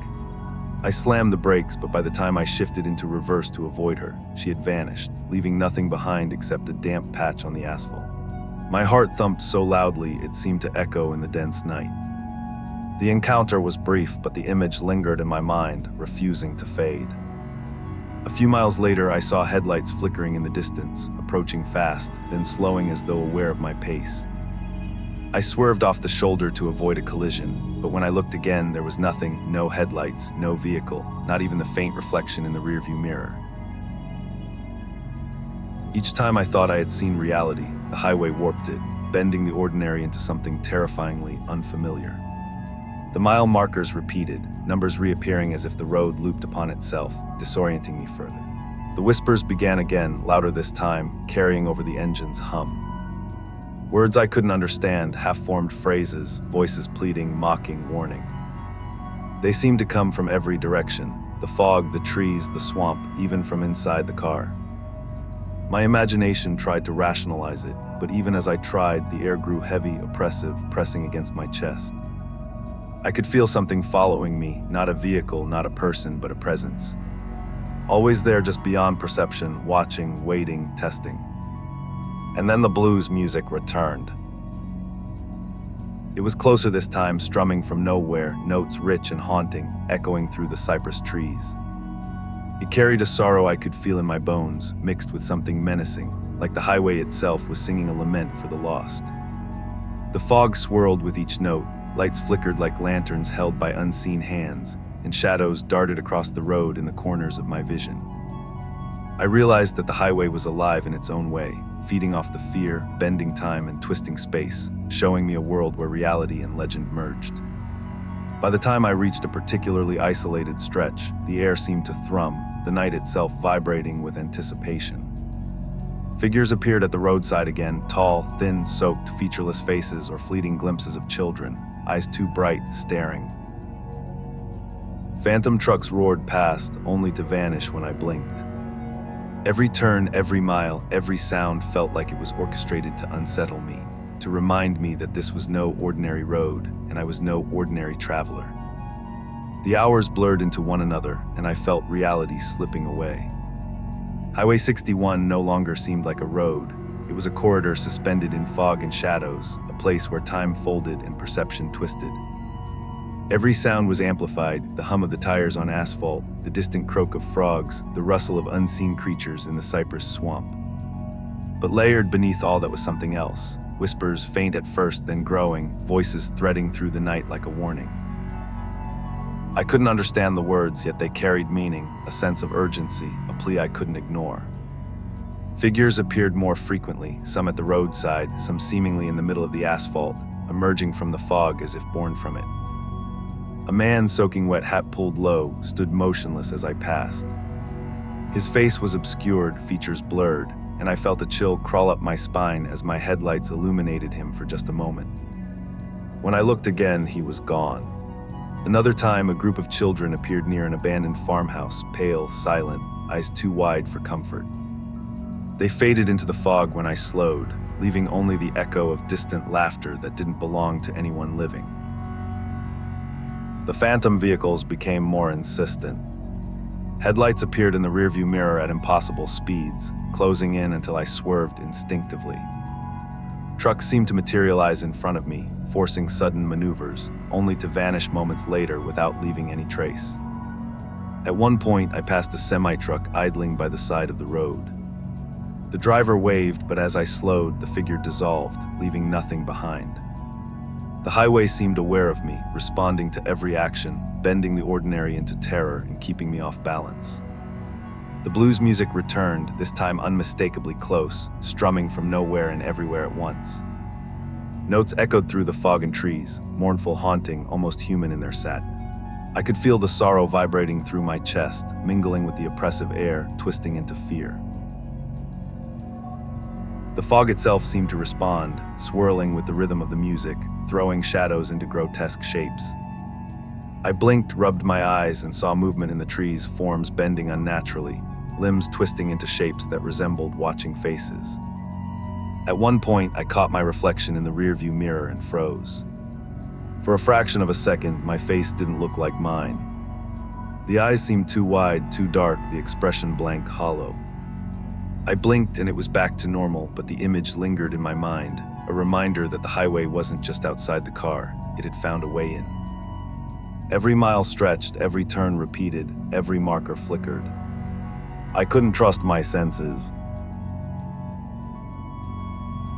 I slammed the brakes, but by the time I shifted into reverse to avoid her, she had vanished, leaving nothing behind except a damp patch on the asphalt. My heart thumped so loudly it seemed to echo in the dense night. The encounter was brief, but the image lingered in my mind, refusing to fade. A few miles later, I saw headlights flickering in the distance, approaching fast, then slowing as though aware of my pace. I swerved off the shoulder to avoid a collision, but when I looked again, there was nothing, no headlights, no vehicle, not even the faint reflection in the rearview mirror. Each time I thought I had seen reality, the highway warped it, bending the ordinary into something terrifyingly unfamiliar. The mile markers repeated, numbers reappearing as if the road looped upon itself, disorienting me further. The whispers began again, louder this time, carrying over the engine's hum. Words I couldn't understand, half-formed phrases, voices pleading, mocking, warning. They seemed to come from every direction, the fog, the trees, the swamp, even from inside the car. My imagination tried to rationalize it, but even as I tried, the air grew heavy, oppressive, pressing against my chest. I could feel something following me, not a vehicle, not a person, but a presence. Always there, just beyond perception, watching, waiting, testing. And then the blues music returned. It was closer this time, strumming from nowhere, notes rich and haunting, echoing through the cypress trees. It carried a sorrow I could feel in my bones, mixed with something menacing, like the highway itself was singing a lament for the lost. The fog swirled with each note, lights flickered like lanterns held by unseen hands, and shadows darted across the road in the corners of my vision. I realized that the highway was alive in its own way, feeding off the fear, bending time, and twisting space, showing me a world where reality and legend merged. By the time I reached a particularly isolated stretch, the air seemed to thrum, the night itself vibrating with anticipation. Figures appeared at the roadside again, tall, thin, soaked, featureless faces or fleeting glimpses of children, eyes too bright, staring. Phantom trucks roared past, only to vanish when I blinked. Every turn, every mile, every sound felt like it was orchestrated to unsettle me, to remind me that this was no ordinary road, and I was no ordinary traveler. The hours blurred into one another, and I felt reality slipping away. Highway 61 no longer seemed like a road. It was a corridor suspended in fog and shadows, a place where time folded and perception twisted. Every sound was amplified, the hum of the tires on asphalt, the distant croak of frogs, the rustle of unseen creatures in the cypress swamp. But layered beneath all that was something else, whispers faint at first, then growing, voices threading through the night like a warning. I couldn't understand the words, yet they carried meaning, a sense of urgency, a plea I couldn't ignore. Figures appeared more frequently, some at the roadside, some seemingly in the middle of the asphalt, emerging from the fog as if born from it. A man soaking wet, hat pulled low, stood motionless as I passed. His face was obscured, features blurred, and I felt a chill crawl up my spine as my headlights illuminated him for just a moment. When I looked again, he was gone. Another time, a group of children appeared near an abandoned farmhouse, pale, silent, eyes too wide for comfort. They faded into the fog when I slowed, leaving only the echo of distant laughter that didn't belong to anyone living. The phantom vehicles became more insistent. Headlights appeared in the rearview mirror at impossible speeds, closing in until I swerved instinctively. Trucks seemed to materialize in front of me, forcing sudden maneuvers, only to vanish moments later without leaving any trace. At one point, I passed a semi-truck idling by the side of the road. The driver waved, but as I slowed, the figure dissolved, leaving nothing behind. The highway seemed aware of me, responding to every action, bending the ordinary into terror and keeping me off balance. The blues music returned, this time unmistakably close, strumming from nowhere and everywhere at once. Notes echoed through the fog and trees, mournful, haunting, almost human in their sadness. I could feel the sorrow vibrating through my chest, mingling with the oppressive air, twisting into fear. The fog itself seemed to respond, swirling with the rhythm of the music, throwing shadows into grotesque shapes. I blinked, rubbed my eyes, and saw movement in the trees, forms bending unnaturally, limbs twisting into shapes that resembled watching faces. At one point, I caught my reflection in the rearview mirror and froze. For a fraction of a second, my face didn't look like mine. The eyes seemed too wide, too dark, the expression blank, hollow. I blinked and it was back to normal, but the image lingered in my mind, a reminder that the highway wasn't just outside the car, it had found a way in. Every mile stretched, every turn repeated, every marker flickered. I couldn't trust my senses.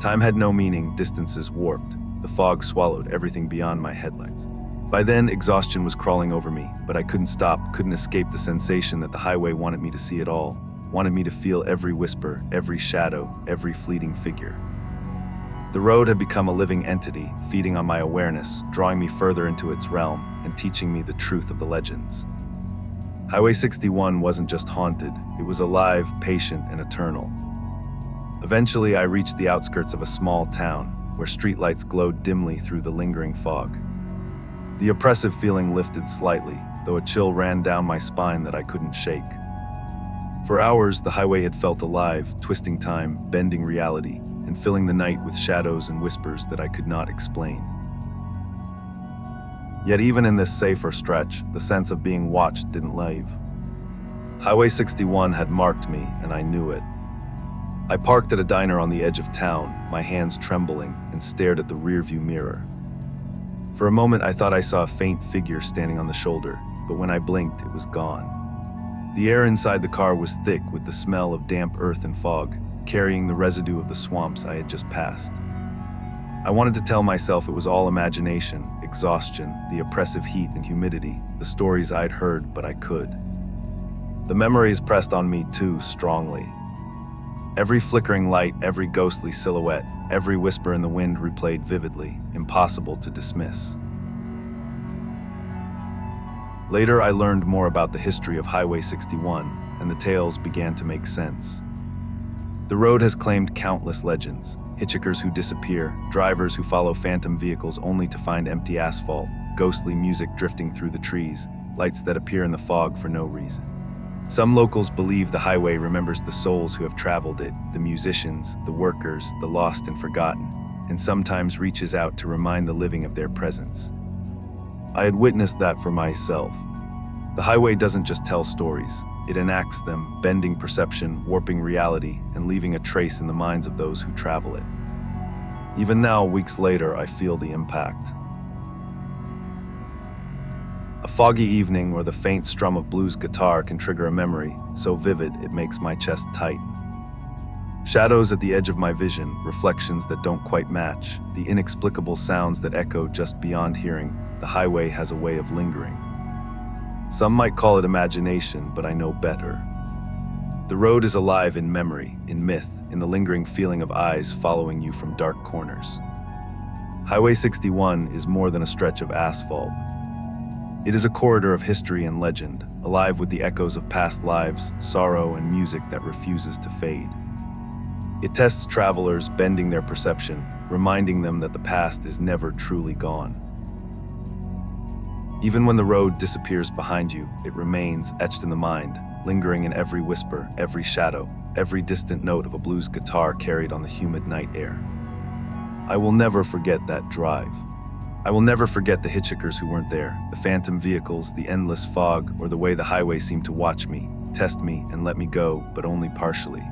Time had no meaning, distances warped. The fog swallowed everything beyond my headlights. By then, exhaustion was crawling over me, but I couldn't stop, couldn't escape the sensation that the highway wanted me to see it all, wanted me to feel every whisper, every shadow, every fleeting figure. The road had become a living entity, feeding on my awareness, drawing me further into its realm, and teaching me the truth of the legends. Highway 61 wasn't just haunted, it was alive, patient, and eternal. Eventually, I reached the outskirts of a small town, where streetlights glowed dimly through the lingering fog. The oppressive feeling lifted slightly, though a chill ran down my spine that I couldn't shake. For hours, the highway had felt alive, twisting time, bending reality, and filling the night with shadows and whispers that I could not explain. Yet even in this safer stretch, the sense of being watched didn't leave. Highway 61 had marked me, and I knew it. I parked at a diner on the edge of town, my hands trembling, and stared at the rearview mirror. For a moment, I thought I saw a faint figure standing on the shoulder, but when I blinked, it was gone. The air inside the car was thick with the smell of damp earth and fog, carrying the residue of the swamps I had just passed. I wanted to tell myself it was all imagination, exhaustion, the oppressive heat and humidity, the stories I'd heard, but I could. The memories pressed on me too strongly. Every flickering light, every ghostly silhouette, every whisper in the wind replayed vividly, impossible to dismiss. Later, I learned more about the history of Highway 61, and the tales began to make sense. The road has claimed countless legends: hitchhikers who disappear, drivers who follow phantom vehicles only to find empty asphalt, ghostly music drifting through the trees, lights that appear in the fog for no reason. Some locals believe the highway remembers the souls who have traveled it, the musicians, the workers, the lost and forgotten, and sometimes reaches out to remind the living of their presence. I had witnessed that for myself. The highway doesn't just tell stories, it enacts them, bending perception, warping reality, and leaving a trace in the minds of those who travel it. Even now, weeks later, I feel the impact. A foggy evening or the faint strum of blues guitar can trigger a memory, so vivid it makes my chest tight. Shadows at the edge of my vision, reflections that don't quite match, the inexplicable sounds that echo just beyond hearing, the highway has a way of lingering. Some might call it imagination, but I know better. The road is alive in memory, in myth, in the lingering feeling of eyes following you from dark corners. Highway 61 is more than a stretch of asphalt. It is a corridor of history and legend, alive with the echoes of past lives, sorrow, and music that refuses to fade. It tests travelers, bending their perception, reminding them that the past is never truly gone. Even when the road disappears behind you, it remains etched in the mind, lingering in every whisper, every shadow, every distant note of a blues guitar carried on the humid night air. I will never forget that drive. I will never forget the hitchhikers who weren't there, the phantom vehicles, the endless fog, or the way the highway seemed to watch me, test me, and let me go, but only partially.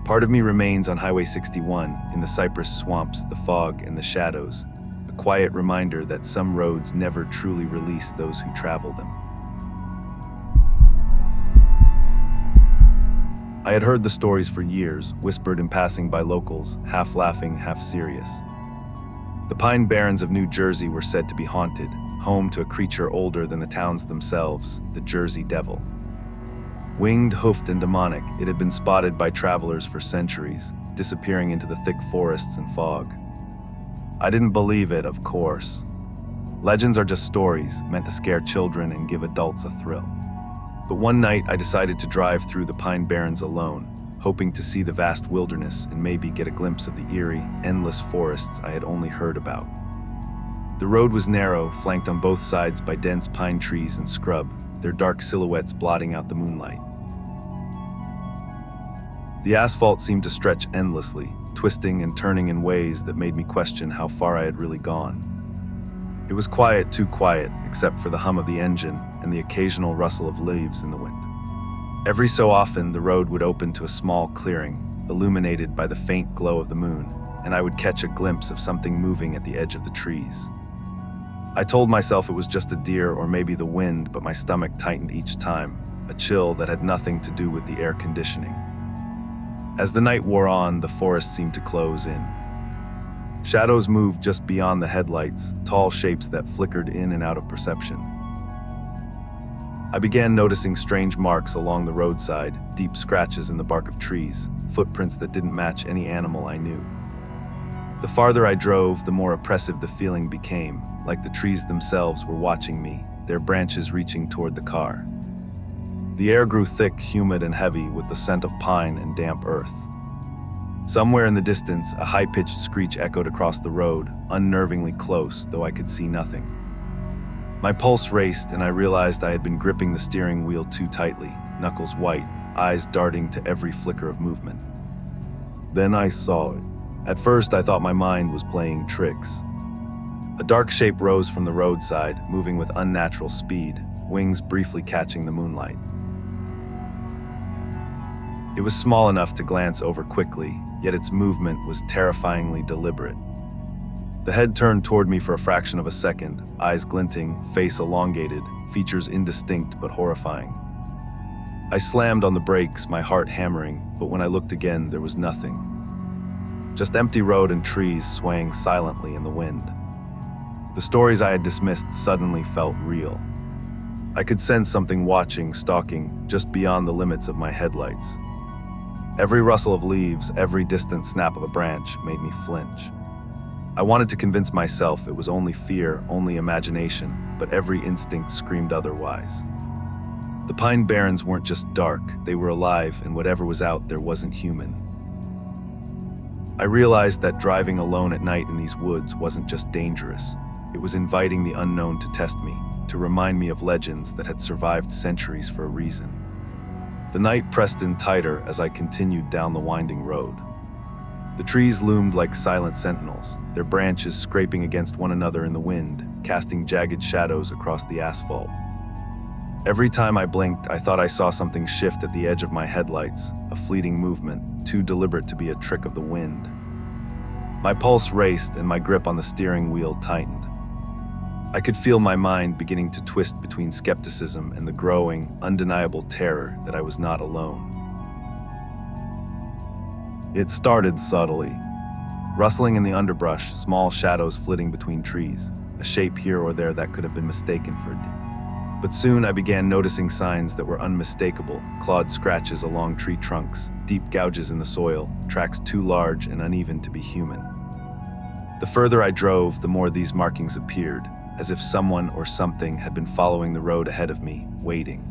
Part of me remains on Highway 61, in the cypress swamps, the fog, and the shadows, a quiet reminder that some roads never truly release those who travel them. I had heard the stories for years, whispered in passing by locals, half laughing, half serious. The Pine Barrens of New Jersey were said to be haunted, home to a creature older than the towns themselves, the Jersey Devil. Winged, hoofed, and demonic, it had been spotted by travelers for centuries, disappearing into the thick forests and fog. I didn't believe it, of course. Legends are just stories, meant to scare children and give adults a thrill. But one night I decided to drive through the Pine Barrens alone, hoping to see the vast wilderness and maybe get a glimpse of the eerie, endless forests I had only heard about. The road was narrow, flanked on both sides by dense pine trees and scrub, their dark silhouettes blotting out the moonlight. The asphalt seemed to stretch endlessly, twisting and turning in ways that made me question how far I had really gone. It was quiet, too quiet, except for the hum of the engine and the occasional rustle of leaves in the wind. Every so often, the road would open to a small clearing, illuminated by the faint glow of the moon, and I would catch a glimpse of something moving at the edge of the trees. I told myself it was just a deer or maybe the wind, but my stomach tightened each time, a chill that had nothing to do with the air conditioning. As the night wore on, the forest seemed to close in. Shadows moved just beyond the headlights, tall shapes that flickered in and out of perception. I began noticing strange marks along the roadside, deep scratches in the bark of trees, footprints that didn't match any animal I knew. The farther I drove, the more oppressive the feeling became, like the trees themselves were watching me, their branches reaching toward the car. The air grew thick, humid, and heavy with the scent of pine and damp earth. Somewhere in the distance, a high-pitched screech echoed across the road, unnervingly close, though I could see nothing. My pulse raced, and I realized I had been gripping the steering wheel too tightly, knuckles white, eyes darting to every flicker of movement. Then I saw it. At first, I thought my mind was playing tricks. A dark shape rose from the roadside, moving with unnatural speed, wings briefly catching the moonlight. It was small enough to glance over quickly, yet its movement was terrifyingly deliberate. The head turned toward me for a fraction of a second, eyes glinting, face elongated, features indistinct but horrifying. I slammed on the brakes, my heart hammering, but when I looked again, there was nothing. Just empty road and trees swaying silently in the wind. The stories I had dismissed suddenly felt real. I could sense something watching, stalking, just beyond the limits of my headlights. Every rustle of leaves, every distant snap of a branch made me flinch. I wanted to convince myself it was only fear, only imagination, but every instinct screamed otherwise. The Pine Barrens weren't just dark, they were alive, and whatever was out there wasn't human. I realized that driving alone at night in these woods wasn't just dangerous, it was inviting the unknown to test me, to remind me of legends that had survived centuries for a reason. The night pressed in tighter as I continued down the winding road. The trees loomed like silent sentinels, their branches scraping against one another in the wind, casting jagged shadows across the asphalt. Every time I blinked, I thought I saw something shift at the edge of my headlights, a fleeting movement, too deliberate to be a trick of the wind. My pulse raced and my grip on the steering wheel tightened. I could feel my mind beginning to twist between skepticism and the growing, undeniable terror that I was not alone. It started subtly. Rustling in the underbrush, small shadows flitting between trees, a shape here or there that could have been mistaken for a deer. But soon I began noticing signs that were unmistakable, clawed scratches along tree trunks, deep gouges in the soil, tracks too large and uneven to be human. The further I drove, the more these markings appeared, as if someone or something had been following the road ahead of me, waiting.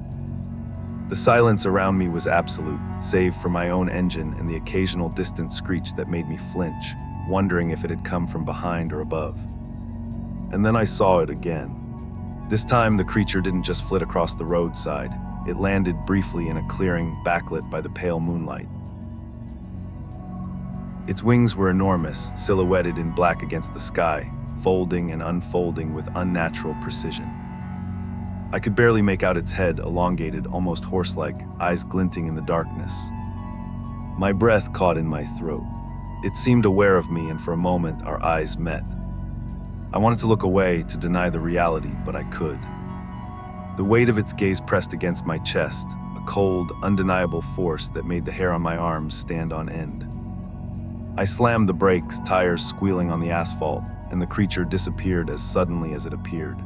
The silence around me was absolute, save for my own engine and the occasional distant screech that made me flinch, wondering if it had come from behind or above. And then I saw it again. This time, the creature didn't just flit across the roadside. It landed briefly in a clearing backlit by the pale moonlight. Its wings were enormous, silhouetted in black against the sky, folding and unfolding with unnatural precision. I could barely make out its head, elongated, almost horse-like, eyes glinting in the darkness. My breath caught in my throat. It seemed aware of me, and for a moment our eyes met. I wanted to look away, to deny the reality, but I could. The weight of its gaze pressed against my chest, a cold, undeniable force that made the hair on my arms stand on end. I slammed the brakes, tires squealing on the asphalt, and the creature disappeared as suddenly as it appeared.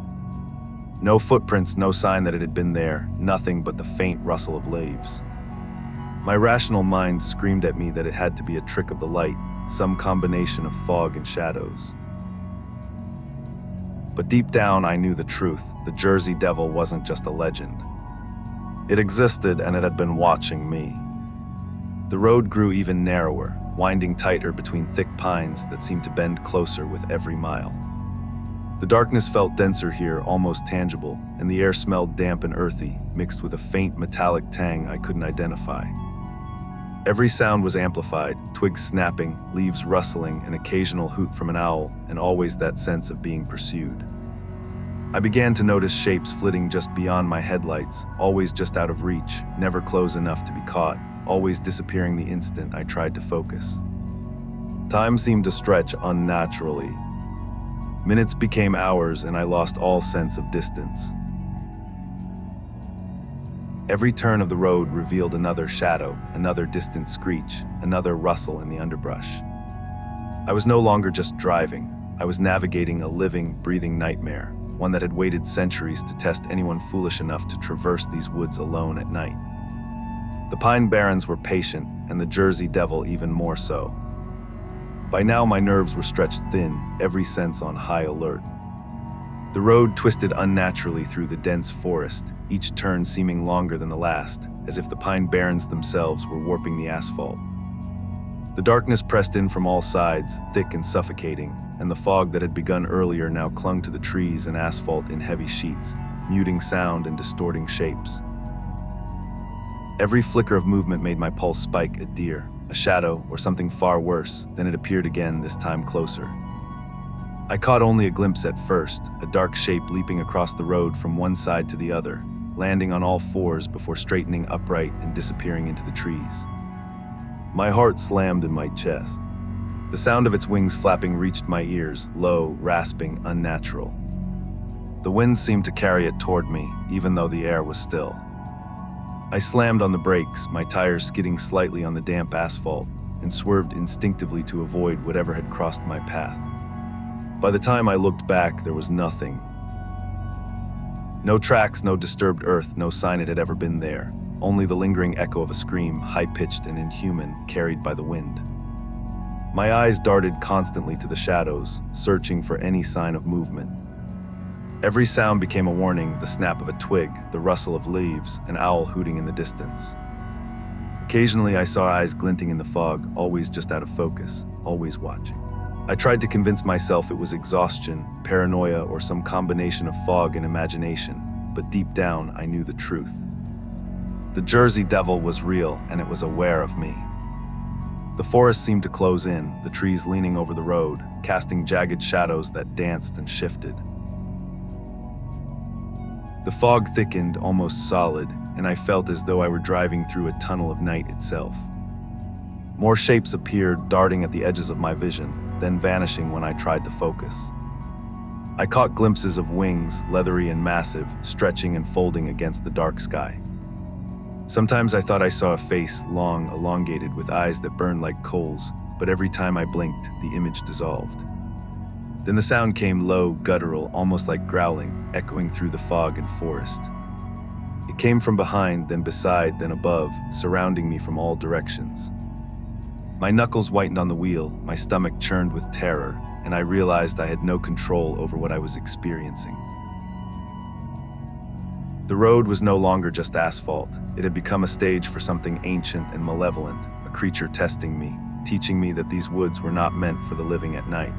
No footprints, no sign that it had been there, nothing but the faint rustle of leaves. My rational mind screamed at me that it had to be a trick of the light, some combination of fog and shadows. But deep down, I knew the truth. The Jersey Devil wasn't just a legend. It existed, and it had been watching me. The road grew even narrower, winding tighter between thick pines that seemed to bend closer with every mile. The darkness felt denser here, almost tangible, and the air smelled damp and earthy, mixed with a faint metallic tang I couldn't identify. Every sound was amplified, twigs snapping, leaves rustling, an occasional hoot from an owl, and always that sense of being pursued. I began to notice shapes flitting just beyond my headlights, always just out of reach, never close enough to be caught, always disappearing the instant I tried to focus. Time seemed to stretch unnaturally. Minutes became hours, and I lost all sense of distance. Every turn of the road revealed another shadow, another distant screech, another rustle in the underbrush. I was no longer just driving. I was navigating a living, breathing nightmare, one that had waited centuries to test anyone foolish enough to traverse these woods alone at night. The Pine Barrens were patient, and the Jersey Devil even more so. By now, my nerves were stretched thin, every sense on high alert. The road twisted unnaturally through the dense forest, each turn seeming longer than the last, as if the Pine Barrens themselves were warping the asphalt. The darkness pressed in from all sides, thick and suffocating, and the fog that had begun earlier now clung to the trees and asphalt in heavy sheets, muting sound and distorting shapes. Every flicker of movement made my pulse spike. A deer, a shadow, or something far worse. Then it appeared again, this time closer. I caught only a glimpse at first, a dark shape leaping across the road from one side to the other, landing on all fours before straightening upright and disappearing into the trees. My heart slammed in my chest. The sound of its wings flapping reached my ears, low, rasping, unnatural. The wind seemed to carry it toward me, even though the air was still. I slammed on the brakes, my tires skidding slightly on the damp asphalt, and swerved instinctively to avoid whatever had crossed my path. By the time I looked back, there was nothing. No tracks, no disturbed earth, no sign it had ever been there. Only the lingering echo of a scream, high-pitched and inhuman, carried by the wind. My eyes darted constantly to the shadows, searching for any sign of movement. Every sound became a warning, the snap of a twig, the rustle of leaves, an owl hooting in the distance. Occasionally I saw eyes glinting in the fog, always just out of focus, always watching. I tried to convince myself it was exhaustion, paranoia, or some combination of fog and imagination, but deep down I knew the truth. The Jersey Devil was real, and it was aware of me. The forest seemed to close in, the trees leaning over the road, casting jagged shadows that danced and shifted. The fog thickened, almost solid, and I felt as though I were driving through a tunnel of night itself. More shapes appeared, darting at the edges of my vision, then vanishing when I tried to focus. I caught glimpses of wings, leathery and massive, stretching and folding against the dark sky. Sometimes I thought I saw a face, long, elongated, with eyes that burned like coals, but every time I blinked, the image dissolved. Then the sound came low, guttural, almost like growling, echoing through the fog and forest. It came from behind, then beside, then above, surrounding me from all directions. My knuckles whitened on the wheel, my stomach churned with terror, and I realized I had no control over what I was experiencing. The road was no longer just asphalt. It had become a stage for something ancient and malevolent, a creature testing me, teaching me that these woods were not meant for the living at night.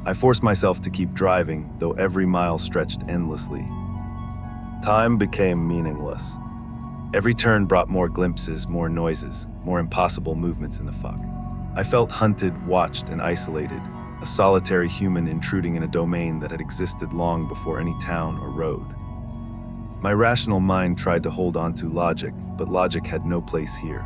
I forced myself to keep driving, though every mile stretched endlessly. Time became meaningless. Every turn brought more glimpses, more noises, more impossible movements in the fog. I felt hunted, watched, and isolated, a solitary human intruding in a domain that had existed long before any town or road. My rational mind tried to hold on to logic, but logic had no place here.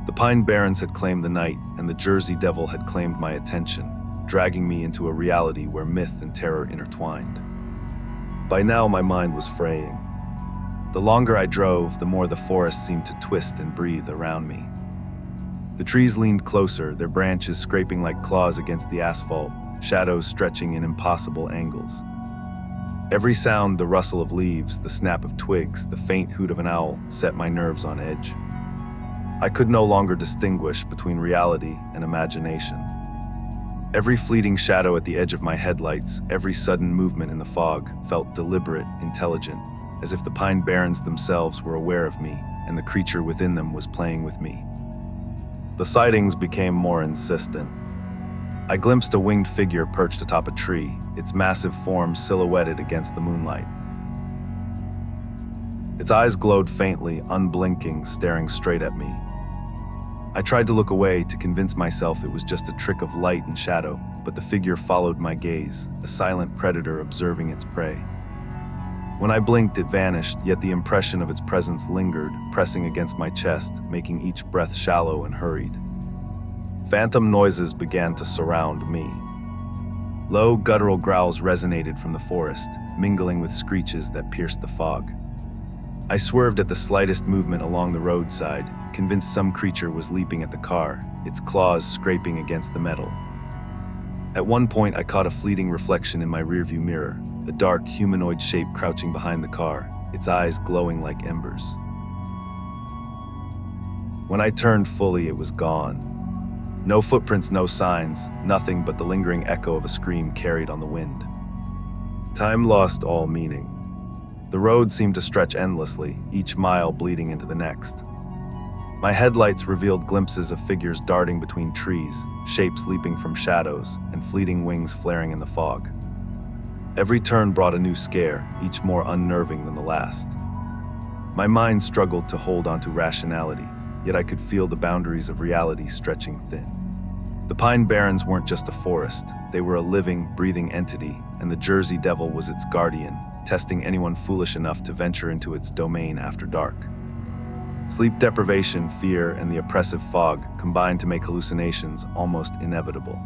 The Pine Barrens had claimed the night, and the Jersey Devil had claimed my attention, dragging me into a reality where myth and terror intertwined. By now, my mind was fraying. The longer I drove, the more the forest seemed to twist and breathe around me. The trees leaned closer, their branches scraping like claws against the asphalt, shadows stretching in impossible angles. Every sound, the rustle of leaves, the snap of twigs, the faint hoot of an owl, set my nerves on edge. I could no longer distinguish between reality and imagination. Every fleeting shadow at the edge of my headlights, every sudden movement in the fog, felt deliberate, intelligent, as if the Pine Barrens themselves were aware of me, and the creature within them was playing with me. The sightings became more insistent. I glimpsed a winged figure perched atop a tree, its massive form silhouetted against the moonlight. Its eyes glowed faintly, unblinking, staring straight at me. I tried to look away to convince myself it was just a trick of light and shadow, but the figure followed my gaze, a silent predator observing its prey. When I blinked, it vanished, yet the impression of its presence lingered, pressing against my chest, making each breath shallow and hurried. Phantom noises began to surround me. Low, guttural growls resonated from the forest, mingling with screeches that pierced the fog. I swerved at the slightest movement along the roadside, convinced some creature was leaping at the car, its claws scraping against the metal. At one point, I caught a fleeting reflection in my rearview mirror, a dark, humanoid shape crouching behind the car, its eyes glowing like embers. When I turned fully, it was gone. No footprints, no signs, nothing but the lingering echo of a scream carried on the wind. Time lost all meaning. The road seemed to stretch endlessly, each mile bleeding into the next. My headlights revealed glimpses of figures darting between trees, shapes leaping from shadows, and fleeting wings flaring in the fog. Every turn brought a new scare, each more unnerving than the last. My mind struggled to hold onto rationality, yet I could feel the boundaries of reality stretching thin. The Pine Barrens weren't just a forest, they were a living, breathing entity, and the Jersey Devil was its guardian, testing anyone foolish enough to venture into its domain after dark. Sleep deprivation, fear, and the oppressive fog combined to make hallucinations almost inevitable.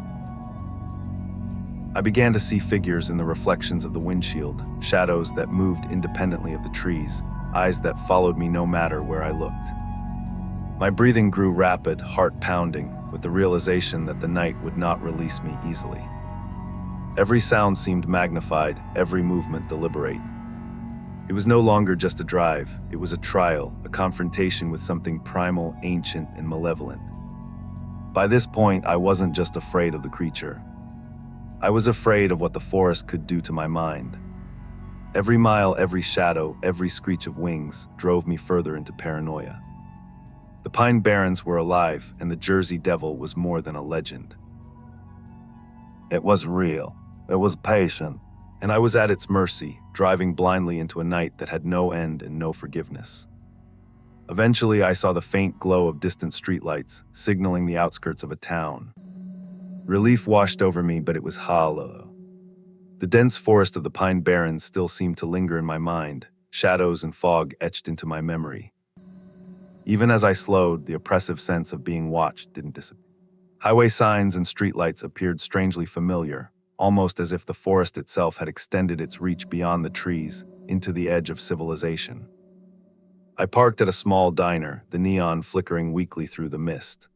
I began to see figures in the reflections of the windshield, shadows that moved independently of the trees, eyes that followed me no matter where I looked. My breathing grew rapid, heart pounding, with the realization that the night would not release me easily. Every sound seemed magnified, every movement deliberate. It was no longer just a drive, it was a trial, a confrontation with something primal, ancient, and malevolent. By this point, I wasn't just afraid of the creature. I was afraid of what the forest could do to my mind. Every mile, every shadow, every screech of wings drove me further into paranoia. The Pine Barrens were alive, and the Jersey Devil was more than a legend. It was real. It was patient. And I was at its mercy, driving blindly into a night that had no end and no forgiveness. Eventually, I saw the faint glow of distant streetlights, signaling the outskirts of a town. Relief washed over me, but it was hollow. The dense forest of the Pine Barrens still seemed to linger in my mind, shadows and fog etched into my memory. Even as I slowed, the oppressive sense of being watched didn't disappear. Highway signs and streetlights appeared strangely familiar, almost as if the forest itself had extended its reach beyond the trees, into the edge of civilization. I parked at a small diner, the neon flickering weakly through the mist.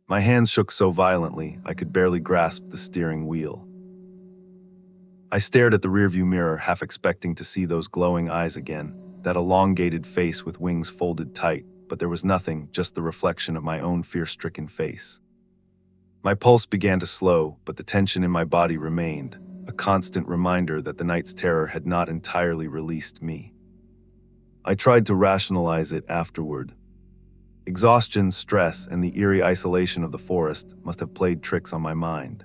My hands shook so violently, I could barely grasp the steering wheel. I stared at the rearview mirror, half expecting to see those glowing eyes again, that elongated face with wings folded tight, but there was nothing, just the reflection of my own fear-stricken face. My pulse began to slow, but the tension in my body remained, a constant reminder that the night's terror had not entirely released me. I tried to rationalize it afterward. Exhaustion, stress, and the eerie isolation of the forest must have played tricks on my mind.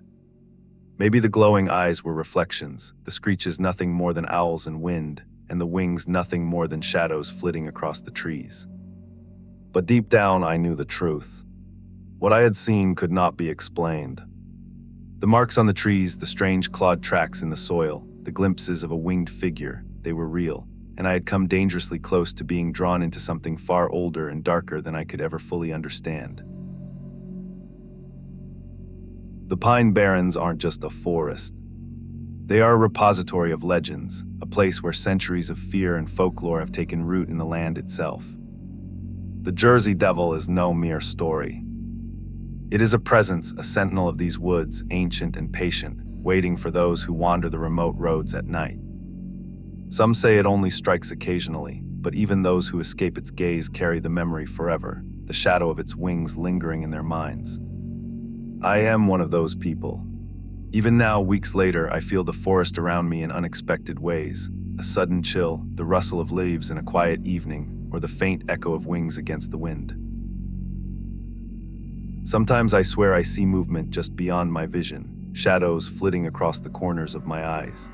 Maybe the glowing eyes were reflections, the screeches nothing more than owls and wind, and the wings nothing more than shadows flitting across the trees. But deep down, I knew the truth. What I had seen could not be explained. The marks on the trees, the strange clawed tracks in the soil, the glimpses of a winged figure, they were real, and I had come dangerously close to being drawn into something far older and darker than I could ever fully understand. The Pine Barrens aren't just a forest. They are a repository of legends, a place where centuries of fear and folklore have taken root in the land itself. The Jersey Devil is no mere story. It is a presence, a sentinel of these woods, ancient and patient, waiting for those who wander the remote roads at night. Some say it only strikes occasionally, but even those who escape its gaze carry the memory forever, the shadow of its wings lingering in their minds. I am one of those people. Even now, weeks later, I feel the forest around me in unexpected ways. A sudden chill, the rustle of leaves in a quiet evening, or the faint echo of wings against the wind. Sometimes I swear I see movement just beyond my vision, shadows flitting across the corners of my eyes.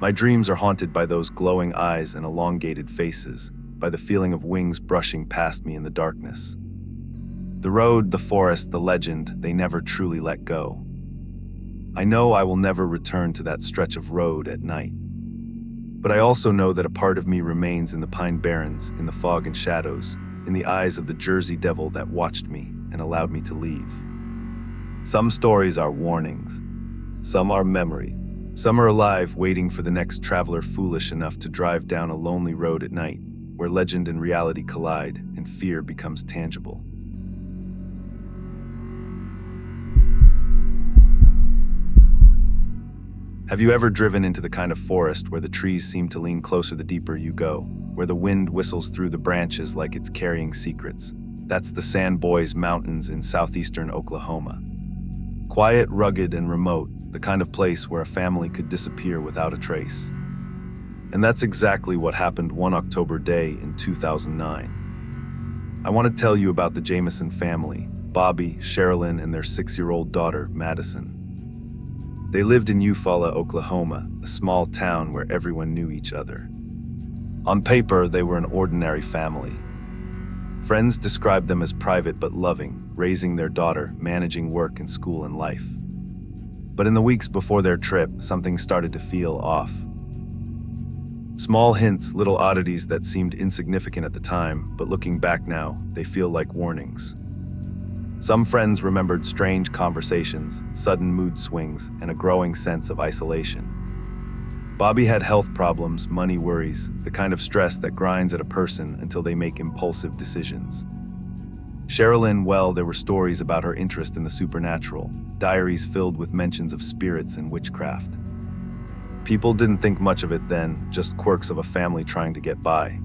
My dreams are haunted by those glowing eyes and elongated faces, by the feeling of wings brushing past me in the darkness. The road, the forest, the legend, they never truly let go. I know I will never return to that stretch of road at night. But I also know that a part of me remains in the Pine Barrens, in the fog and shadows, in the eyes of the Jersey Devil that watched me and allowed me to leave. Some stories are warnings. Some are memory. Some are alive, waiting for the next traveler foolish enough to drive down a lonely road at night, where legend and reality collide and fear becomes tangible. Have you ever driven into the kind of forest where the trees seem to lean closer the deeper you go, where the wind whistles through the branches like it's carrying secrets? That's the Sand Boys Mountains in southeastern Oklahoma. Quiet, rugged, and remote, the kind of place where a family could disappear without a trace. And that's exactly what happened one October day in 2009. I want to tell you about the Jameson family, Bobby, Sherilyn, and their 6-year-old daughter, Madison. They lived in Eufaula, Oklahoma, a small town where everyone knew each other. On paper, they were an ordinary family. Friends described them as private but loving, raising their daughter, managing work and school and life. But in the weeks before their trip, something started to feel off. Small hints, little oddities that seemed insignificant at the time, but looking back now, they feel like warnings. Some friends remembered strange conversations, sudden mood swings, and a growing sense of isolation. Bobby had health problems, money worries, the kind of stress that grinds at a person until they make impulsive decisions. Sherilyn, well, there were stories about her interest in the supernatural, diaries filled with mentions of spirits and witchcraft. People didn't think much of it then, just quirks of a family trying to get by.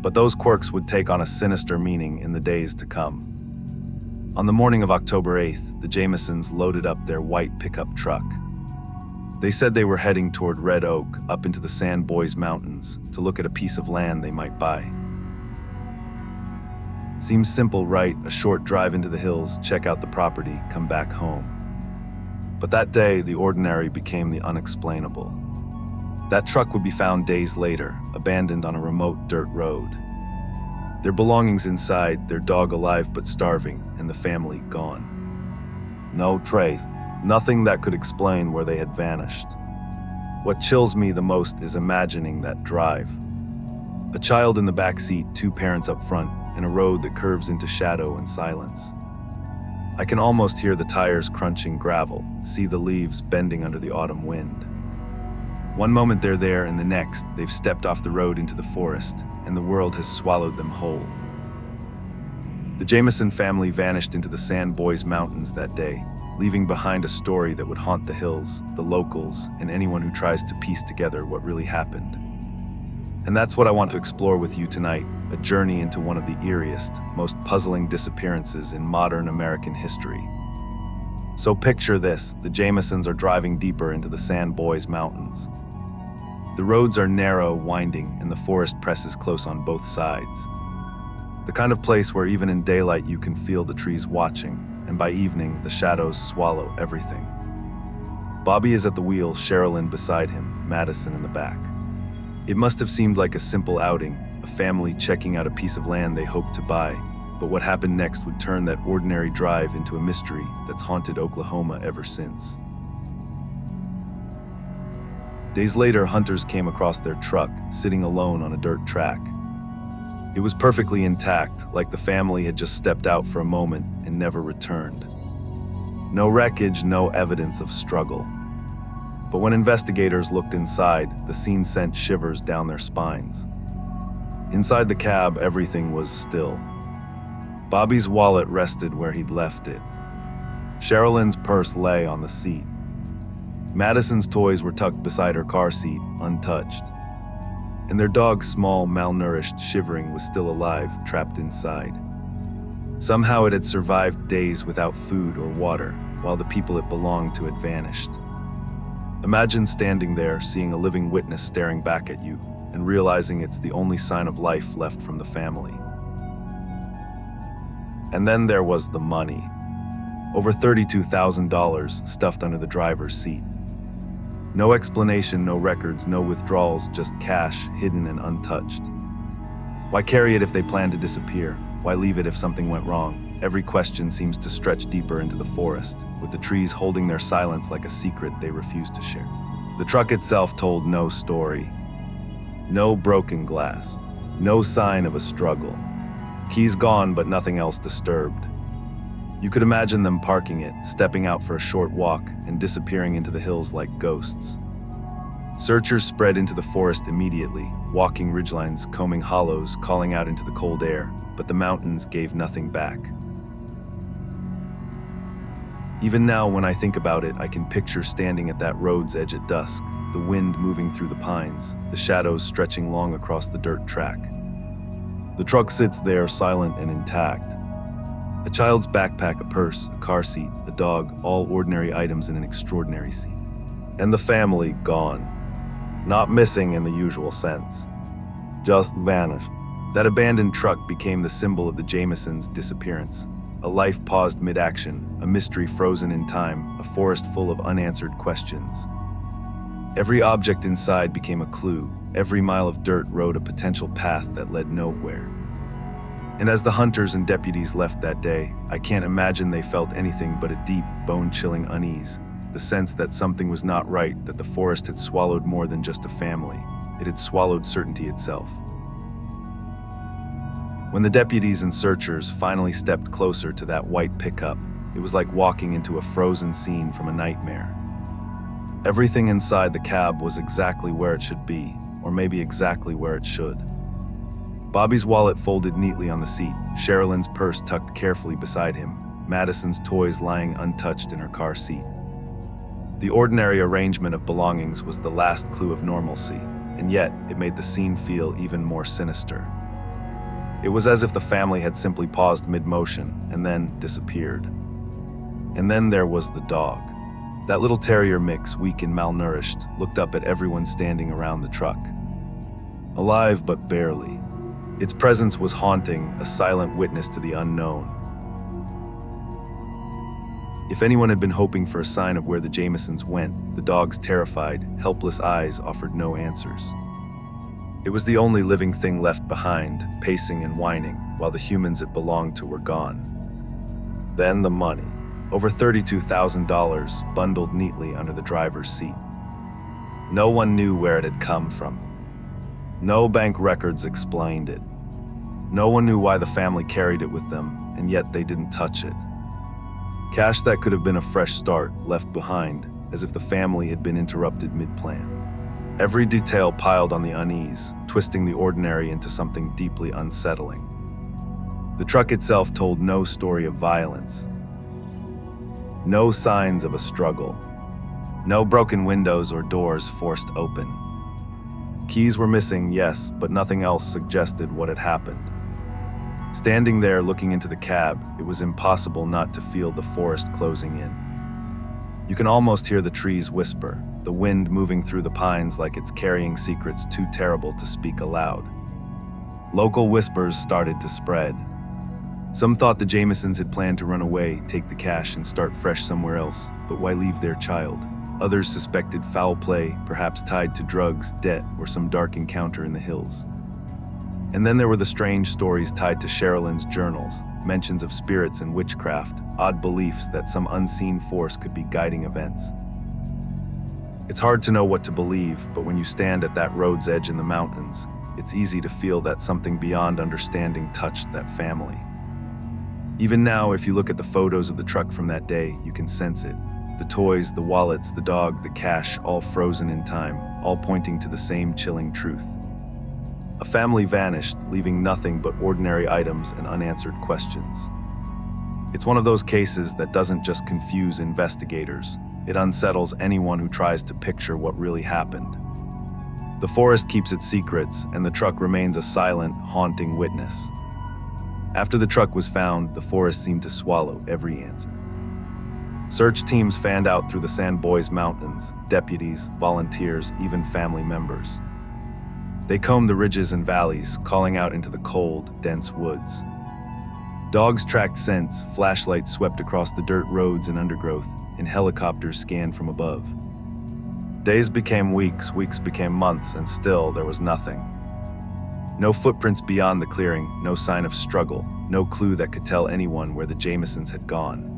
But those quirks would take on a sinister meaning in the days to come. On the morning of October 8th, the Jamesons loaded up their white pickup truck. They said they were heading toward Red Oak, up into the Sand Boys Mountains, to look at a piece of land they might buy. Seems simple, right? A short drive into the hills, check out the property, come back home. But that day, the ordinary became the unexplainable. That truck would be found days later, abandoned on a remote dirt road. Their belongings inside, their dog alive but starving, and the family gone. No trace, nothing that could explain where they had vanished. What chills me the most is imagining that drive. A child in the back seat, 2 parents up front, and a road that curves into shadow and silence. I can almost hear the tires crunching gravel, see the leaves bending under the autumn wind. One moment they're there, and the next, they've stepped off the road into the forest, and the world has swallowed them whole. The Jameson family vanished into the Sand Boys Mountains that day, leaving behind a story that would haunt the hills, the locals, and anyone who tries to piece together what really happened. And that's what I want to explore with you tonight, a journey into one of the eeriest, most puzzling disappearances in modern American history. So picture this, the Jamesons are driving deeper into the Sand Boys Mountains. The roads are narrow, winding, and the forest presses close on both sides. The kind of place where even in daylight you can feel the trees watching, and by evening the shadows swallow everything. Bobby is at the wheel, Sherilyn beside him, Madison in the back. It must have seemed like a simple outing, a family checking out a piece of land they hoped to buy, but what happened next would turn that ordinary drive into a mystery that's haunted Oklahoma ever since. Days later, hunters came across their truck, sitting alone on a dirt track. It was perfectly intact, like the family had just stepped out for a moment and never returned. No wreckage, no evidence of struggle. But when investigators looked inside, the scene sent shivers down their spines. Inside the cab, everything was still. Bobby's wallet rested where he'd left it. Sherilyn's purse lay on the seat. Madison's toys were tucked beside her car seat, untouched. And their dog's small, malnourished shivering was still alive, trapped inside. Somehow it had survived days without food or water, while the people it belonged to had vanished. Imagine standing there, seeing a living witness staring back at you, and realizing it's the only sign of life left from the family. And then there was the money. Over $32,000 stuffed under the driver's seat. No explanation, no records, no withdrawals, just cash, hidden and untouched. Why carry it if they plan to disappear? Why leave it if something went wrong? Every question seems to stretch deeper into the forest, with the trees holding their silence like a secret they refuse to share. The truck itself told no story. No broken glass. No sign of a struggle. Keys gone, but nothing else disturbed. You could imagine them parking it, stepping out for a short walk, and disappearing into the hills like ghosts. Searchers spread into the forest immediately, walking ridgelines, combing hollows, calling out into the cold air, but the mountains gave nothing back. Even now, when I think about it, I can picture standing at that road's edge at dusk, the wind moving through the pines, the shadows stretching long across the dirt track. The truck sits there, silent and intact. A child's backpack, a purse, a car seat, a dog, all ordinary items in an extraordinary scene. And the family gone. Not missing in the usual sense. Just vanished. That abandoned truck became the symbol of the Jamesons' disappearance. A life paused mid-action, a mystery frozen in time, a forest full of unanswered questions. Every object inside became a clue. Every mile of dirt rode a potential path that led nowhere. And as the hunters and deputies left that day, I can't imagine they felt anything but a deep, bone-chilling unease. The sense that something was not right, that the forest had swallowed more than just a family. It had swallowed certainty itself. When the deputies and searchers finally stepped closer to that white pickup, it was like walking into a frozen scene from a nightmare. Everything inside the cab was exactly where it should be, or maybe exactly where it should. Bobby's wallet folded neatly on the seat, Sherilyn's purse tucked carefully beside him, Madison's toys lying untouched in her car seat. The ordinary arrangement of belongings was the last clue of normalcy, and yet it made the scene feel even more sinister. It was as if the family had simply paused mid-motion and then disappeared. And then there was the dog. That little terrier mix, weak and malnourished, looked up at everyone standing around the truck. Alive but barely. Its presence was haunting, a silent witness to the unknown. If anyone had been hoping for a sign of where the Jamesons went, the dog's terrified, helpless eyes offered no answers. It was the only living thing left behind, pacing and whining, while the humans it belonged to were gone. Then the money. Over $32,000 bundled neatly under the driver's seat. No one knew where it had come from. No bank records explained it. No one knew why the family carried it with them, and yet they didn't touch it. Cash that could have been a fresh start, left behind, as if the family had been interrupted mid-plan. Every detail piled on the unease, twisting the ordinary into something deeply unsettling. The truck itself told no story of violence. No signs of a struggle. No broken windows or doors forced open. Keys were missing, yes, but nothing else suggested what had happened. Standing there looking into the cab, it was impossible not to feel the forest closing in. You can almost hear the trees whisper, the wind moving through the pines like it's carrying secrets too terrible to speak aloud. Local whispers started to spread. Some thought the Jamesons had planned to run away, take the cash, and start fresh somewhere else, but why leave their child? Others suspected foul play, perhaps tied to drugs, debt, or some dark encounter in the hills. And then there were the strange stories tied to Sherilyn's journals, mentions of spirits and witchcraft, odd beliefs that some unseen force could be guiding events. It's hard to know what to believe, but when you stand at that road's edge in the mountains, it's easy to feel that something beyond understanding touched that family. Even now, if you look at the photos of the truck from that day, you can sense it. The toys, the wallets, the dog, the cash, all frozen in time, all pointing to the same chilling truth. A family vanished, leaving nothing but ordinary items and unanswered questions. It's one of those cases that doesn't just confuse investigators, it unsettles anyone who tries to picture what really happened. The forest keeps its secrets, and the truck remains a silent, haunting witness. After the truck was found, the forest seemed to swallow every answer. Search teams fanned out through the Sandboys Mountains, deputies, volunteers, even family members. They combed the ridges and valleys, calling out into the cold, dense woods. Dogs tracked scents, flashlights swept across the dirt roads and undergrowth, and helicopters scanned from above. Days became weeks, weeks became months, and still there was nothing. No footprints beyond the clearing, no sign of struggle, no clue that could tell anyone where the Jamesons had gone.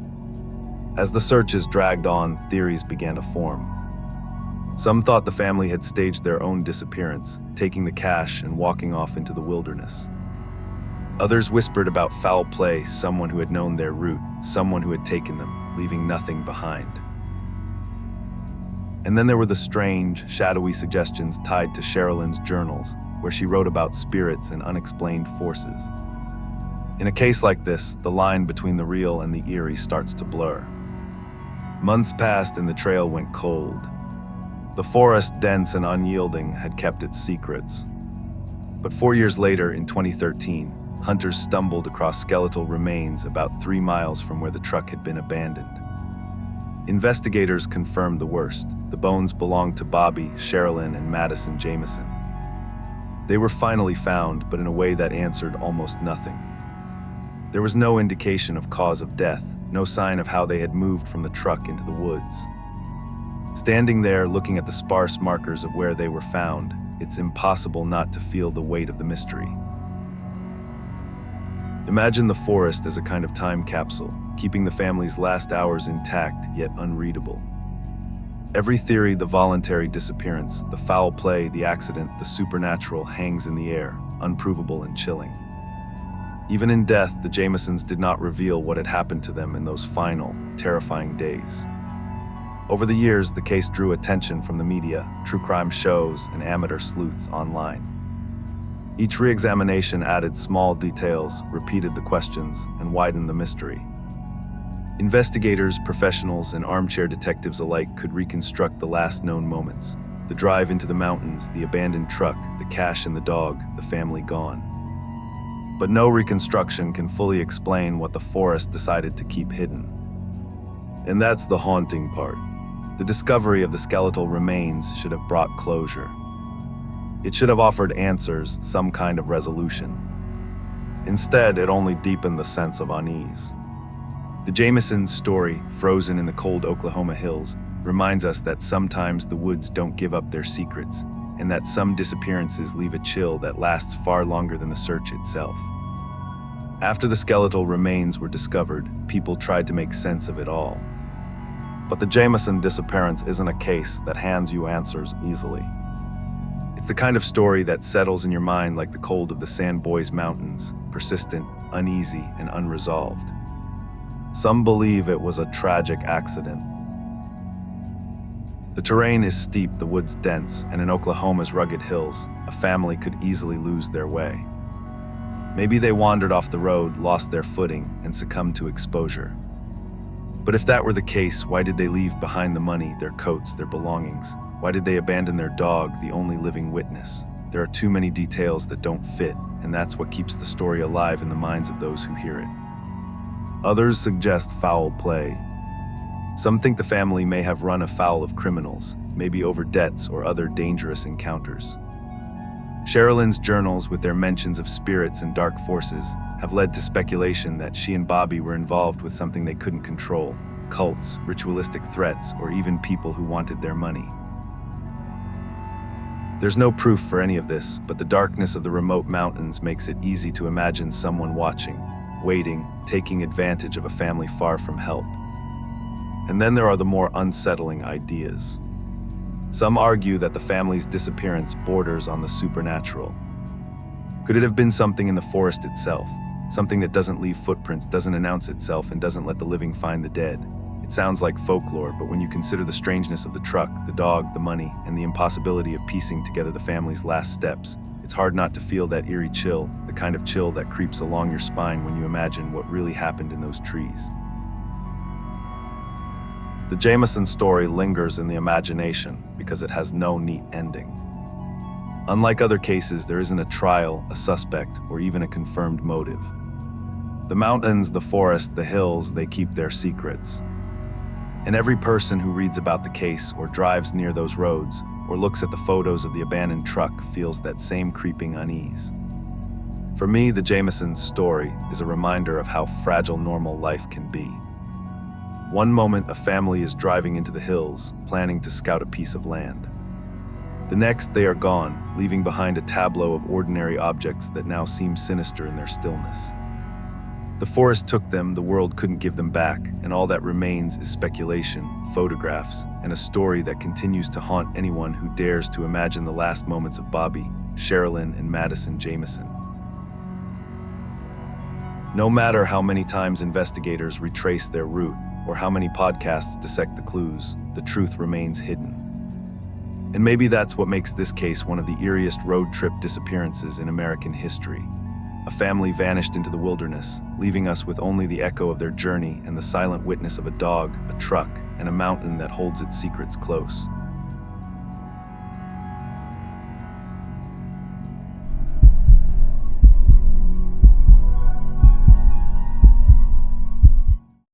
As the searches dragged on, theories began to form. Some thought the family had staged their own disappearance, taking the cash and walking off into the wilderness. Others whispered about foul play, someone who had known their route, someone who had taken them, leaving nothing behind. And then there were the strange, shadowy suggestions tied to Sherilyn's journals, where she wrote about spirits and unexplained forces. In a case like this, the line between the real and the eerie starts to blur. Months passed and the trail went cold. The forest, dense and unyielding, had kept its secrets. But 4 years later, in 2013, hunters stumbled across skeletal remains about 3 miles from where the truck had been abandoned. Investigators confirmed the worst. The bones belonged to Bobby, Sherilyn, and Madison Jameson. They were finally found, but in a way that answered almost nothing. There was no indication of cause of death, no sign of how they had moved from the truck into the woods. Standing there, looking at the sparse markers of where they were found, it's impossible not to feel the weight of the mystery. Imagine the forest as a kind of time capsule, keeping the family's last hours intact yet unreadable. Every theory, the voluntary disappearance, the foul play, the accident, the supernatural, hangs in the air, unprovable and chilling. Even in death, the Jamesons did not reveal what had happened to them in those final, terrifying days. Over the years, the case drew attention from the media, true crime shows, and amateur sleuths online. Each re-examination added small details, repeated the questions, and widened the mystery. Investigators, professionals, and armchair detectives alike could reconstruct the last known moments. The drive into the mountains, the abandoned truck, the cash and the dog, the family gone. But no reconstruction can fully explain what the forest decided to keep hidden. And that's the haunting part. The discovery of the skeletal remains should have brought closure. It should have offered answers, some kind of resolution. Instead, it only deepened the sense of unease. The Jamesons' story, frozen in the cold Oklahoma hills, reminds us that sometimes the woods don't give up their secrets, and that some disappearances leave a chill that lasts far longer than the search itself. After the skeletal remains were discovered, people tried to make sense of it all. But the Jameson disappearance isn't a case that hands you answers easily. It's the kind of story that settles in your mind like the cold of the Sandboys Mountains, persistent, uneasy, and unresolved. Some believe it was a tragic accident. The terrain is steep, the woods dense, and in Oklahoma's rugged hills, a family could easily lose their way. Maybe they wandered off the road, lost their footing, and succumbed to exposure. But if that were the case, why did they leave behind the money, their coats, their belongings? Why did they abandon their dog, the only living witness? There are too many details that don't fit, and that's what keeps the story alive in the minds of those who hear it. Others suggest foul play. Some think the family may have run afoul of criminals, maybe over debts or other dangerous encounters. Sherilyn's journals, with their mentions of spirits and dark forces, have led to speculation that she and Bobby were involved with something they couldn't control: cults, ritualistic threats, or even people who wanted their money. There's no proof for any of this, but the darkness of the remote mountains makes it easy to imagine someone watching, waiting, taking advantage of a family far from help. And then there are the more unsettling ideas. Some argue that the family's disappearance borders on the supernatural. Could it have been something in the forest itself? Something that doesn't leave footprints, doesn't announce itself, and doesn't let the living find the dead? It sounds like folklore, but when you consider the strangeness of the truck, the dog, the money, and the impossibility of piecing together the family's last steps, it's hard not to feel that eerie chill, the kind of chill that creeps along your spine when you imagine what really happened in those trees. The Jameson story lingers in the imagination because it has no neat ending. Unlike other cases, there isn't a trial, a suspect, or even a confirmed motive. The mountains, the forest, the hills, they keep their secrets. And every person who reads about the case or drives near those roads or looks at the photos of the abandoned truck feels that same creeping unease. For me, the Jameson's story is a reminder of how fragile normal life can be. One moment, a family is driving into the hills, planning to scout a piece of land. The next, they are gone, leaving behind a tableau of ordinary objects that now seem sinister in their stillness. The forest took them, the world couldn't give them back, and all that remains is speculation, photographs, and a story that continues to haunt anyone who dares to imagine the last moments of Bobby, Sherilyn, and Madison Jameson. No matter how many times investigators retrace their route, or how many podcasts dissect the clues, the truth remains hidden. And maybe that's what makes this case one of the eeriest road trip disappearances in American history. A family vanished into the wilderness, leaving us with only the echo of their journey and the silent witness of a dog, a truck, and a mountain that holds its secrets close.